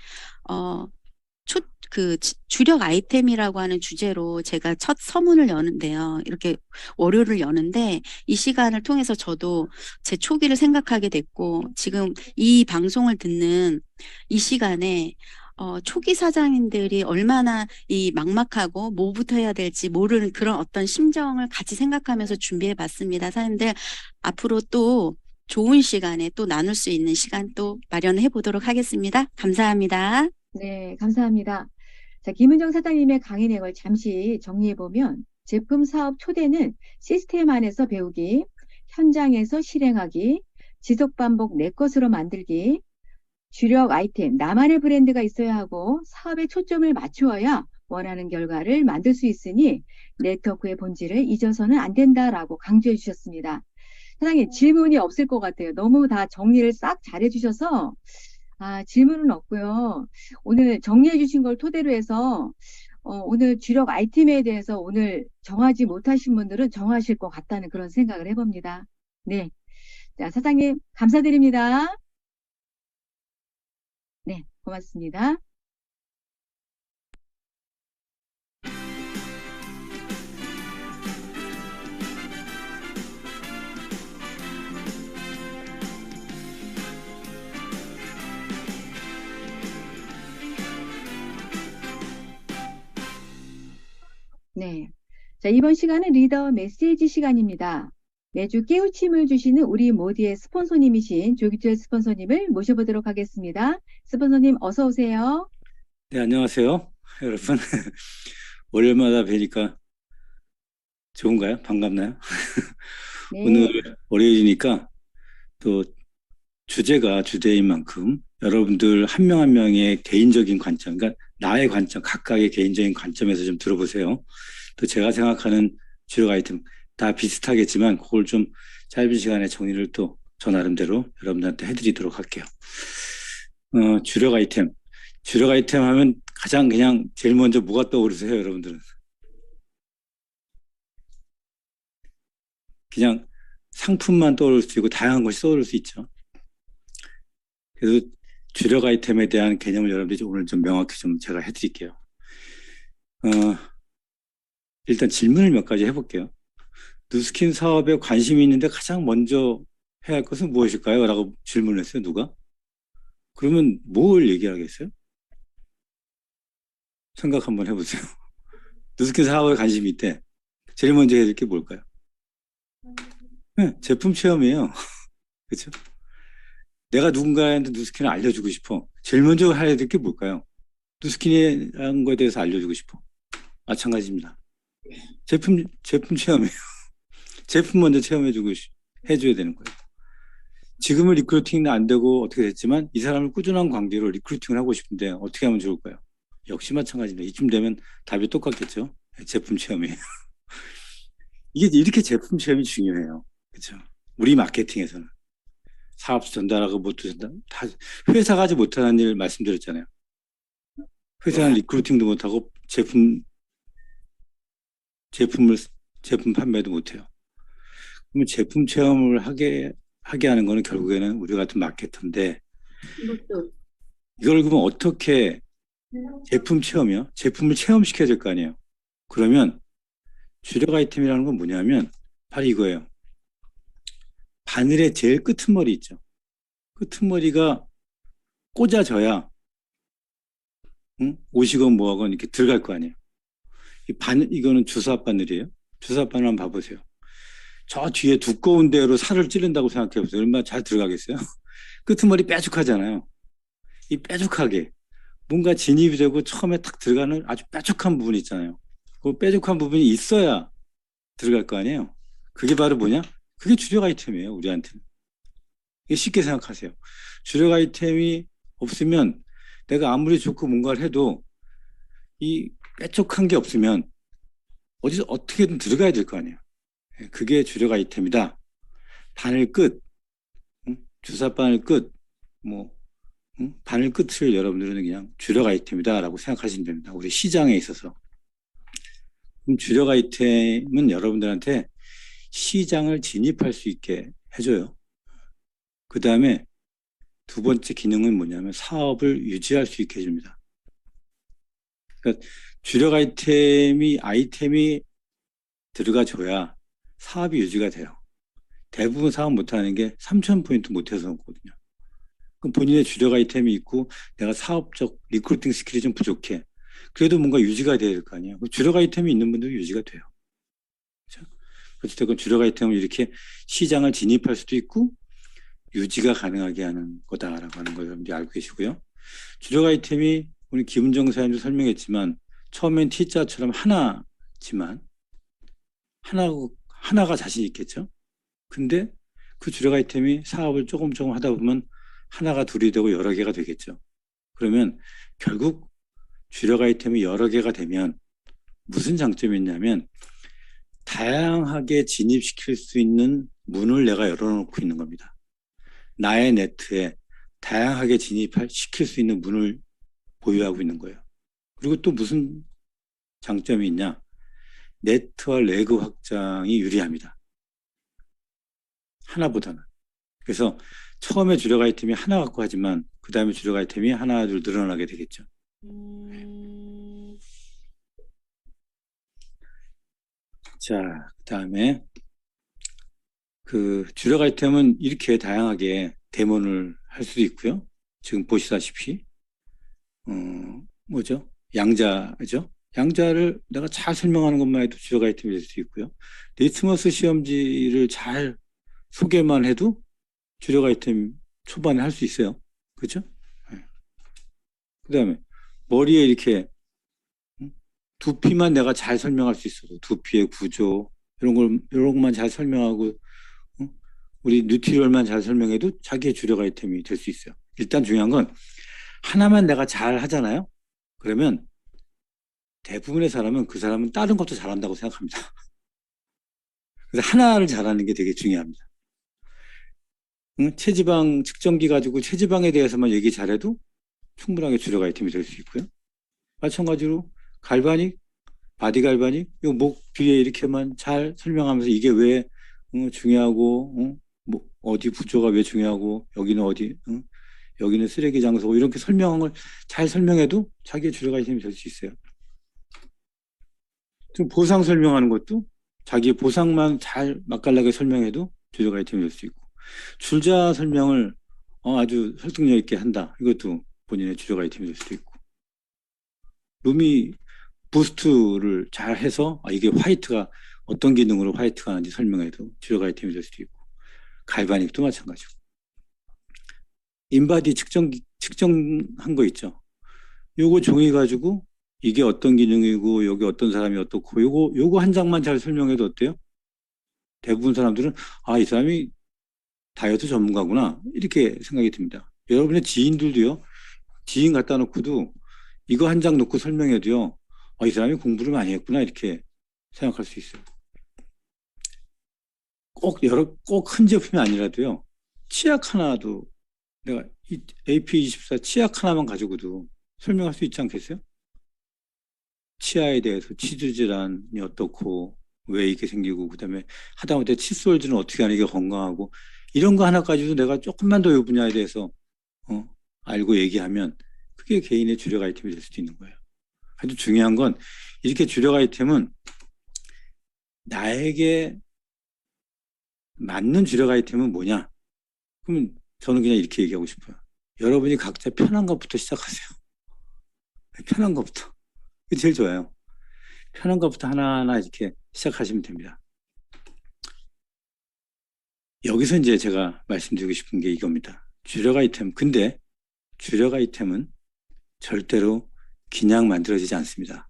주력 아이템이라고 하는 주제로 제가 첫 서문을 여는데요. 이렇게 월요를 여는데 이 시간을 통해서 저도 제 초기를 생각하게 됐고 지금 이 방송을 듣는 이 시간에 초기 사장님들이 얼마나 이 막막하고 뭐부터 해야 될지 모르는 그런 어떤 심정을 같이 생각하면서 준비해 봤습니다. 사장님들 앞으로 또 좋은 시간에 또 나눌 수 있는 시간 또 마련해 보도록 하겠습니다. 감사합니다. 네, 감사합니다. 자, 김은정 사장님의 강의 내용을 잠시 정리해보면 제품 사업 초대는 시스템 안에서 배우기, 현장에서 실행하기, 지속 반복 내 것으로 만들기, 주력 아이템, 나만의 브랜드가 있어야 하고 사업에 초점을 맞추어야 원하는 결과를 만들 수 있으니 네트워크의 본질을 잊어서는 안 된다라고 강조해 주셨습니다. 사장님, 질문이 없을 것 같아요. 너무 다 정리를 싹 잘해 주셔서 질문은 없고요. 오늘 정리해 주신 걸 토대로 해서 오늘 주력 아이템에 대해서 오늘 정하지 못하신 분들은 정하실 것 같다는 그런 생각을 해봅니다. 네. 자, 사장님, 감사드립니다. 네, 고맙습니다. 네. 자, 이번 시간은 리더 메시지 시간입니다. 매주 깨우침을 주시는 우리 모두의 스폰서님이신 조기철 스폰서님을 모셔보도록 하겠습니다. 스폰서님 어서 오세요. 네, 안녕하세요. 여러분. 월요일마다 뵈니까 좋은가요? 반갑나요? 네. 오늘 월요일이니까 또 주제가 주제인 만큼 여러분들 한 명 한 명의 개인적인 관점, 그러니까 나의 관점, 각각의 개인적인 관점에서 좀 들어보세요. 또 제가 생각하는 주력 아이템 다 비슷하겠지만 그걸 좀 짧은 시간에 정리를 또 저 나름대로 여러분들한테 해드리도록 할게요. 주력 아이템 하면 가장 그냥 제일 먼저 뭐가 떠오르세요, 여러분들은? 그냥 상품만 떠오를 수 있고 다양한 것이 떠오를 수 있죠. 그래서 주력 아이템에 대한 개념을 여러분들이 오늘 좀 명확히 좀 제가 해드릴게요. 일단 질문을 몇 가지 해볼게요. 누스킨 사업에 관심이 있는데 가장 먼저 해야 할 것은 무엇일까요? 라고 질문을 했어요. 누가? 그러면 뭘 얘기하겠어요? 생각 한번 해보세요. 누스킨 사업에 관심이 있대. 제일 먼저 해야 될 게 뭘까요? 네, 제품 체험이에요. 그렇죠? 내가 누군가한테 누스킨을 알려주고 싶어. 제일 먼저 해야 될 게 뭘까요? 누스킨이라는 거에 대해서 알려주고 싶어. 마찬가지입니다. 제품 체험이에요. 제품 먼저 해줘야 되는 거예요. 지금은 리크루팅은 안 되고 어떻게 됐지만 이 사람을 꾸준한 관계로 리크루팅을 하고 싶은데 어떻게 하면 좋을까요? 역시 마찬가지입니다. 이쯤 되면 답이 똑같겠죠. 제품 체험이에요. 이게 이렇게 제품 체험이 중요해요. 그렇죠? 우리 마케팅에서는 사업 전달하고 못도 전달 다 회사가 하지 못하는 일 말씀드렸잖아요. 회사는 리크루팅도 못하고 제품 판매도 못해요. 그러면 제품 체험을 하게 하게 하는 거는 결국에는 우리 같은 마케터인데 이걸 그러면 어떻게 제품 체험이요? 제품을 체험시켜야 될 거 아니에요. 그러면 주력 아이템이라는 건 뭐냐면 바로 이거예요. 바늘의 제일 끄트머리 있죠. 끄트머리가 꽂아져야 50원 뭐하건 이렇게 들어갈 거 아니에요. 이 바늘, 이거는 주사 바늘이에요. 주사 바늘 한번 봐보세요. 저 뒤에 두꺼운 데로 살을 찌른다고 생각해 보세요. 얼마나 잘 들어가겠어요? 끄트머리 뾰족하잖아요. 이 뾰족하게 뭔가 진입이 되고 처음에 탁 들어가는 아주 뾰족한 부분 있잖아요. 그 뾰족한 부분이 있어야 들어갈 거 아니에요. 그게 바로 뭐냐? 그게 주력 아이템이에요, 우리한테는. 이게 쉽게 생각하세요. 주력 아이템이 없으면 내가 아무리 좋고 뭔가를 해도 이 뾰족한 게 없으면 어디서 어떻게든 들어가야 될 거 아니에요. 그게 주력 아이템이다. 바늘 끝, 주사 바늘 끝, 뭐 바늘 끝을 여러분들은 그냥 주력 아이템이다라고 생각하시면 됩니다. 우리 시장에 있어서. 그럼 주력 아이템은 여러분들한테 시장을 진입할 수 있게 해줘요. 그 다음에 두 번째 기능은 뭐냐면 사업을 유지할 수 있게 해줍니다. 그러니까 주력 아이템이 들어가줘야 사업이 유지가 돼요. 대부분 사업 못하는 게 3,000포인트 못해서 그렇거든요. 그럼 본인의 주력 아이템이 있고 내가 사업적 리크루팅 스킬이 좀 부족해. 그래도 뭔가 유지가 돼야 될 거 아니에요. 주력 아이템이 있는 분들은 유지가 돼요. 그렇죠? 어쨌든 주력 아이템을 이렇게 시장을 진입할 수도 있고 유지가 가능하게 하는 거다라고 하는 걸 여러분들이 알고 계시고요. 주력 아이템이 우리 김은정 사장님도 설명했지만 처음엔 T자처럼 하나지만 하나가 자신 있겠죠. 근데 그 주력 아이템이 사업을 조금 하다 보면 하나가 둘이 되고 여러 개가 되겠죠. 그러면 결국 주력 아이템이 여러 개가 되면 무슨 장점이 있냐면 다양하게 진입시킬 수 있는 문을 내가 열어놓고 있는 겁니다. 나의 네트에 다양하게 진입시킬 수 있는 문을 보유하고 있는 거예요. 그리고 또 무슨 장점이 있냐? 네트와 레그 확장이 유리합니다. 하나보다는. 그래서 처음에 주력 아이템이 하나 갖고 하지만 그 다음에 주력 아이템이 하나 둘 늘어나게 되겠죠. 자, 그 다음에 그 주력 아이템은 이렇게 다양하게 데모를 할 수도 있고요. 지금 보시다시피 뭐죠? 양자죠? 양자를 내가 잘 설명하는 것만 해도 주력 아이템이 될 수 있고요. 리트머스 시험지를 잘 소개만 해도 주력 아이템 초반에 할 수 있어요. 그렇죠? 네. 그 다음에 머리에 이렇게 두피만 내가 잘 설명할 수 있어도 두피의 구조 이런 것만 잘 설명하고 우리 뉴트리얼만 잘 설명해도 자기의 주력 아이템이 될 수 있어요. 일단 중요한 건 하나만 내가 잘 하잖아요. 그러면 대부분의 사람은 그 사람은 다른 것도 잘한다고 생각합니다. 그래서 하나를 잘하는 게 되게 중요합니다. 체지방 측정기 가지고 체지방에 대해서만 얘기 잘해도 충분하게 주력 아이템이 될 수 있고요. 마찬가지로 갈바닉, 바디 갈바닉, 이 목 뒤에 이렇게만 잘 설명하면서 이게 왜 중요하고 뭐 어디 부조가 왜 중요하고 여기는 어디 여기는 쓰레기 장소고 이렇게 설명한 걸 잘 설명해도 자기의 주력 아이템이 될 수 있어요. 좀 보상 설명하는 것도 자기의 보상만 잘 맛깔나게 설명해도 주력 아이템이 될 수 있고 줄자 설명을 아주 설득력 있게 한다. 이것도 본인의 주력 아이템이 될 수도 있고 루미 부스트를 잘 해서 이게 화이트가 어떤 기능으로 화이트가 하는지 설명해도 주력 아이템이 될 수도 있고 갈바닉도 마찬가지고 인바디 측정한 거 있죠. 요거 종이 가지고 이게 어떤 기능이고 여기 어떤 사람이 어떻고 요거 한 장만 잘 설명해도 어때요? 대부분 사람들은 이 사람이 다이어트 전문가구나 이렇게 생각이 듭니다. 여러분의 지인들도요. 지인 갖다 놓고도 이거 한 장 놓고 설명해도요. 이 사람이 공부를 많이 했구나 이렇게 생각할 수 있어요. 꼭 큰 제품이 아니라도요. 치약 하나도 내가 이 AP24 치약 하나만 가지고도 설명할 수 있지 않겠어요? 치아에 대해서 치주 질환이 어떻고 왜 이게 생기고 그다음에 하다못해 칫솔질은 어떻게 하는 게 건강하고 이런 거 하나 가지고 내가 조금만 더 이 분야에 대해서 알고 얘기하면 그게 개인의 주력 아이템이 될 수도 있는 거예요. 아주 중요한 건 이렇게 주력 아이템은 나에게 맞는 주력 아이템은 뭐냐? 그러면 저는 그냥 이렇게 얘기하고 싶어요. 여러분이 각자 편한 것부터 시작하세요. 편한 것부터. 그게 제일 좋아요. 편한 것부터 하나하나 이렇게 시작하시면 됩니다. 여기서 이제 제가 말씀드리고 싶은 게 이겁니다. 주력 아이템. 근데 주력 아이템은 절대로 그냥 만들어지지 않습니다.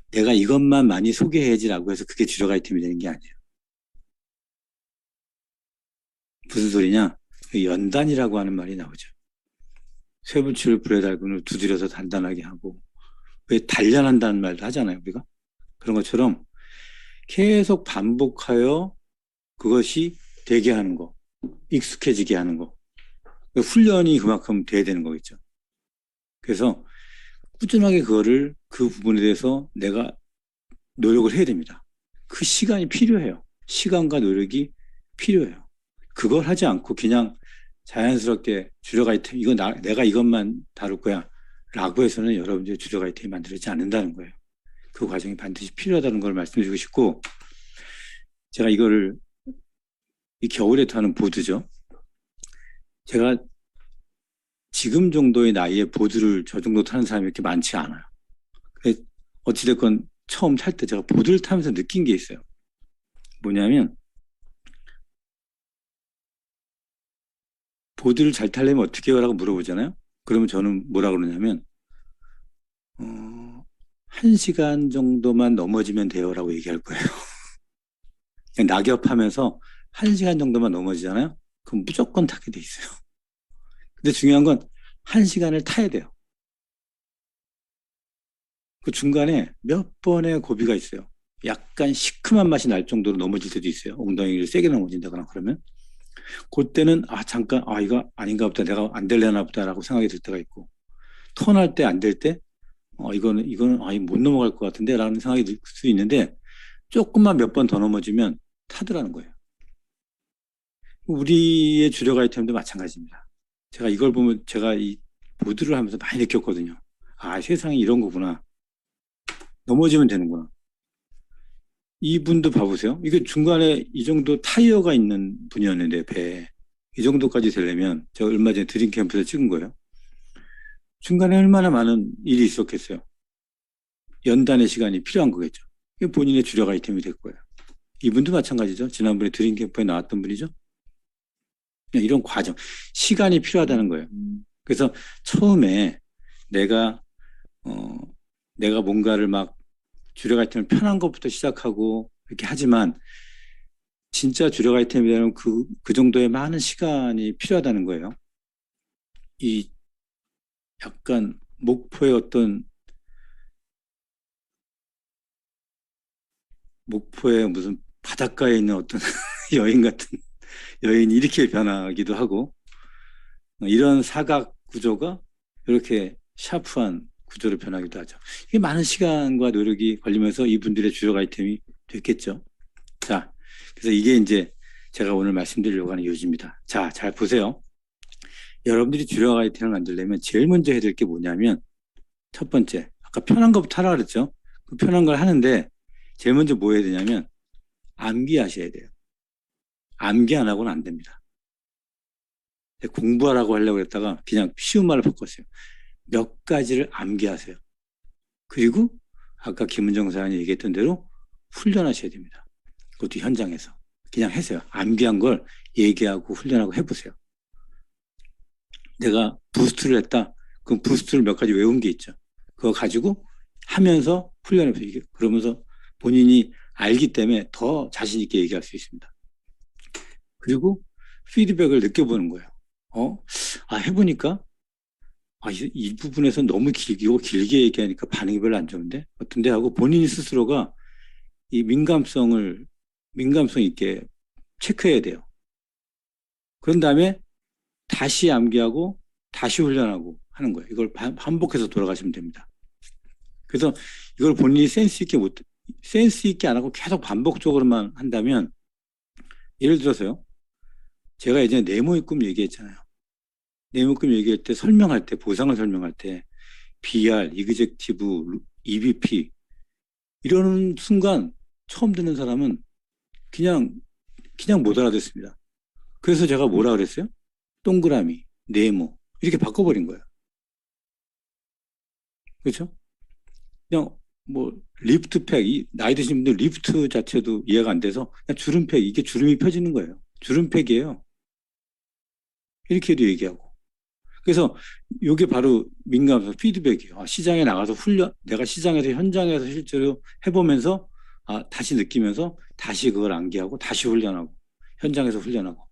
내가 이것만 많이 소개해야지라고 해서 그게 주력 아이템이 되는 게 아니에요. 무슨 소리냐? 연단이라고 하는 말이 나오죠. 쇠붙이를 불에 달군을 두드려서 단단하게 하고, 왜 단련한다는 말도 하잖아요, 우리가. 그런 것처럼 계속 반복하여 그것이 되게 하는 거, 익숙해지게 하는 거. 훈련이 그만큼 돼야 되는 거겠죠. 그래서 꾸준하게 그거를, 그 부분에 대해서 내가 노력을 해야 됩니다. 그 시간이 필요해요. 시간과 노력이 필요해요. 그걸 하지 않고 그냥 자연스럽게 주력 아이템, 내가 이것만 다룰 거야 라고 해서는 여러분들의 주력 아이템이 만들어지지 않는다는 거예요. 그 과정이 반드시 필요하다는 걸 말씀드리고 싶고, 제가 이거를 이 겨울에 타는 보드죠. 제가 지금 정도의 나이에 보드를 저 정도 타는 사람이 이렇게 많지 않아요. 어찌됐건 처음 탈 때 제가 보드를 타면서 느낀 게 있어요. 뭐냐면, 보드를 잘 타려면 어떻게 해요? 라고 물어보잖아요. 그러면 저는 뭐라 그러냐면 1시간 정도만 넘어지면 돼요 라고 얘기할 거예요. 그냥 낙엽하면서 1시간 정도만 넘어지잖아요. 그럼 무조건 타게 돼 있어요. 근데 중요한 건 1시간을 타야 돼요. 그 중간에 몇 번의 고비가 있어요. 약간 시큼한 맛이 날 정도로 넘어질 때도 있어요. 엉덩이를 세게 넘어진다거나 그러면. 그때는 잠깐 이거 아닌가 보다, 내가 안 되려나 보다라고 생각이 들 때가 있고, 턴할 때 안 될 때 이거는 이거 못 넘어갈 것 같은데 라는 생각이 들 수 있는데, 조금만 몇 번 더 넘어지면 타더라는 거예요. 우리의 주력 아이템도 마찬가지입니다. 제가 이걸 보면 제가 이 보드를 하면서 많이 느꼈거든요. 세상에 이런 거구나. 넘어지면 되는구나. 이분도 봐보세요. 이게 중간에 이 정도 타이어가 있는 분이었는데, 배에 이 정도까지 되려면, 제가 얼마 전에 드림 캠프에서 찍은 거예요. 중간에 얼마나 많은 일이 있었겠어요. 연단의 시간이 필요한 거겠죠. 이게 본인의 주력 아이템이 될 거예요. 이분도 마찬가지죠. 지난번에 드림 캠프에 나왔던 분이죠. 그냥 이런 과정, 시간이 필요하다는 거예요. 그래서 처음에 내가 뭔가를 막 주력 아이템을 편한 것부터 시작하고 이렇게 하지만, 진짜 주력 아이템이 되면 그 정도의 많은 시간이 필요하다는 거예요. 이 약간 목포의 무슨 바닷가에 있는 어떤 여인 같은 여인이 이렇게 변하기도 하고, 이런 사각 구조가 이렇게 샤프한 구조로 변하기도 하죠. 이게 많은 시간과 노력이 걸리면서 이분들의 주력 아이템이 됐겠죠. 자, 그래서 이게 이제 제가 오늘 말씀드리려고 하는 요지입니다. 자, 잘 보세요. 여러분들이 주력 아이템을 만들려면 제일 먼저 해야 될 게 뭐냐면, 첫 번째, 아까 편한 것부터 하라 그랬죠. 그 편한 걸 하는데 제일 먼저 뭐 해야 되냐면 암기하셔야 돼요. 암기 안 하고는 안 됩니다. 공부하라고 하려고 했다가 그냥 쉬운 말로 바꿨어요. 몇 가지를 암기하세요. 그리고 아까 김은정 사장이 얘기했던 대로 훈련하셔야 됩니다. 그것도 현장에서 그냥 하세요. 암기한 걸 얘기하고 훈련하고 해보세요. 내가 부스트를 했다. 그럼 부스트를 몇 가지 외운 게 있죠. 그거 가지고 하면서 훈련해보세요. 그러면서 본인이 알기 때문에 더 자신 있게 얘기할 수 있습니다. 그리고 피드백을 느껴보는 거예요. 해보니까 이 부분에서 너무 길게 얘기하니까 반응이 별로 안 좋은데 어떤데 하고, 본인 스스로가 이 민감성 있게 체크해야 돼요. 그런 다음에 다시 암기하고 다시 훈련하고 하는 거예요. 이걸 반복해서 돌아가시면 됩니다. 그래서 이걸 본인이 센스 있게 안 하고 계속 반복적으로만 한다면, 예를 들어서요, 제가 예전에 네모 입금 얘기했잖아요. 네모 입금 얘기할 때 설명할 때 보상을 설명할 때 BR, 이그젝티브, EBP 이러는 순간 처음 듣는 사람은 그냥 못 알아듣습니다. 그래서 제가 뭐라 그랬어요? 동그라미, 네모 이렇게 바꿔버린 거예요. 그렇죠? 그냥 뭐 리프트팩, 나이 드신 분들 리프트 자체도 이해가 안 돼서 그냥 주름팩, 이게 주름이 펴지는 거예요. 주름팩이에요. 이렇게도 얘기하고. 그래서 이게 바로 민감해서 피드백이에요. 시장에 나가서 내가 시장에서 현장에서 실제로 해보면서 다시 느끼면서 다시 그걸 암기하고 다시 훈련하고 현장에서 훈련하고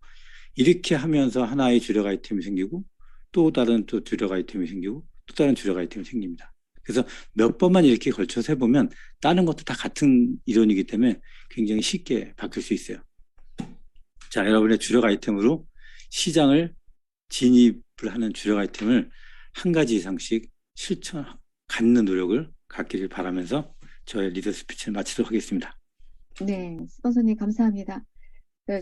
이렇게 하면서 하나의 주력 아이템이 생기고 또 다른 또 주력 아이템이 생기고 또 다른 주력 아이템이 생깁니다. 그래서 몇 번만 이렇게 걸쳐서 해보면 다른 것도 다 같은 이론이기 때문에 굉장히 쉽게 바뀔 수 있어요. 자, 여러분의 주력 아이템으로 시장을 진입을 하는 주력 아이템을 한 가지 이상씩 갖는 노력을 갖기를 바라면서 저의 리더 스피치를 마치도록 하겠습니다. 네, 스폰서님 감사합니다.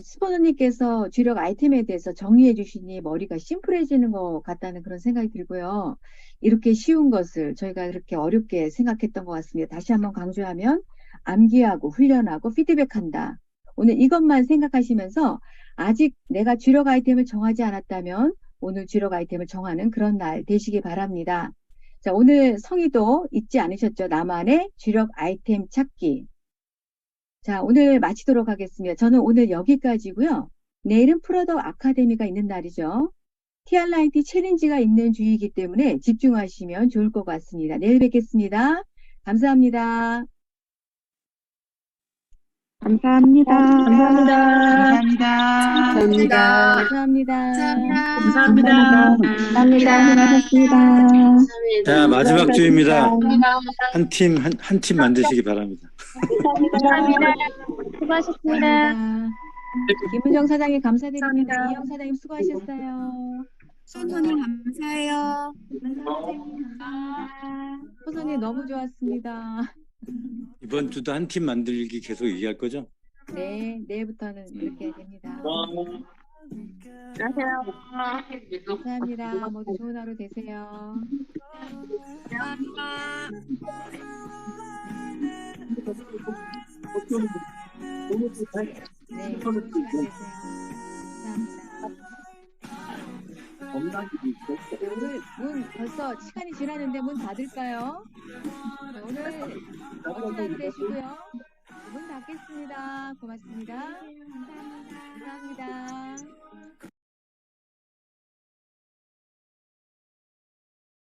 스폰서님께서 주력 아이템에 대해서 정리해 주시니 머리가 심플해지는 것 같다는 그런 생각이 들고요. 이렇게 쉬운 것을 저희가 그렇게 어렵게 생각했던 것 같습니다. 다시 한번 강조하면 암기하고 훈련하고 피드백한다. 오늘 이것만 생각하시면서 아직 내가 주력 아이템을 정하지 않았다면 오늘 주력 아이템을 정하는 그런 날 되시기 바랍니다. 자, 오늘 성의도 잊지 않으셨죠? 나만의 주력 아이템 찾기. 자, 오늘 마치도록 하겠습니다. 저는 오늘 여기까지고요. 내일은 프로덕트 아카데미가 있는 날이죠. TRIT 챌린지가 있는 주이기 때문에 집중하시면 좋을 것 같습니다. 내일 뵙겠습니다. 감사합니다. 감사합니다. 감사합니다. 감사합니다. 감사합니다. 감사합니다. 감사합니다. 자, 마지막 주입니다. 한 팀 만드시기 바랍니다. 감사합니다. 수고하셨습니다. 김은정 사장님 감사드립니다. 이영 사장님 수고하셨어요. 선생님 감사해요. 호선님 너무 좋았습니다. 이번 주도 한 팀 만들기 계속 얘기할 거죠? 네, 내일부터는 그렇게 해야 됩니다. 안녕하세요. 감사합니다. 모두 좋은 하루 되세요. 네, 좋은 시간 되세요. 감사합니다. 네, 오늘 문 벌써 시간이 지났는데 문 닫을까요? 네, 오늘 멋진 하루 되시고요. 문 닫겠습니다. 고맙습니다. 감사합니다.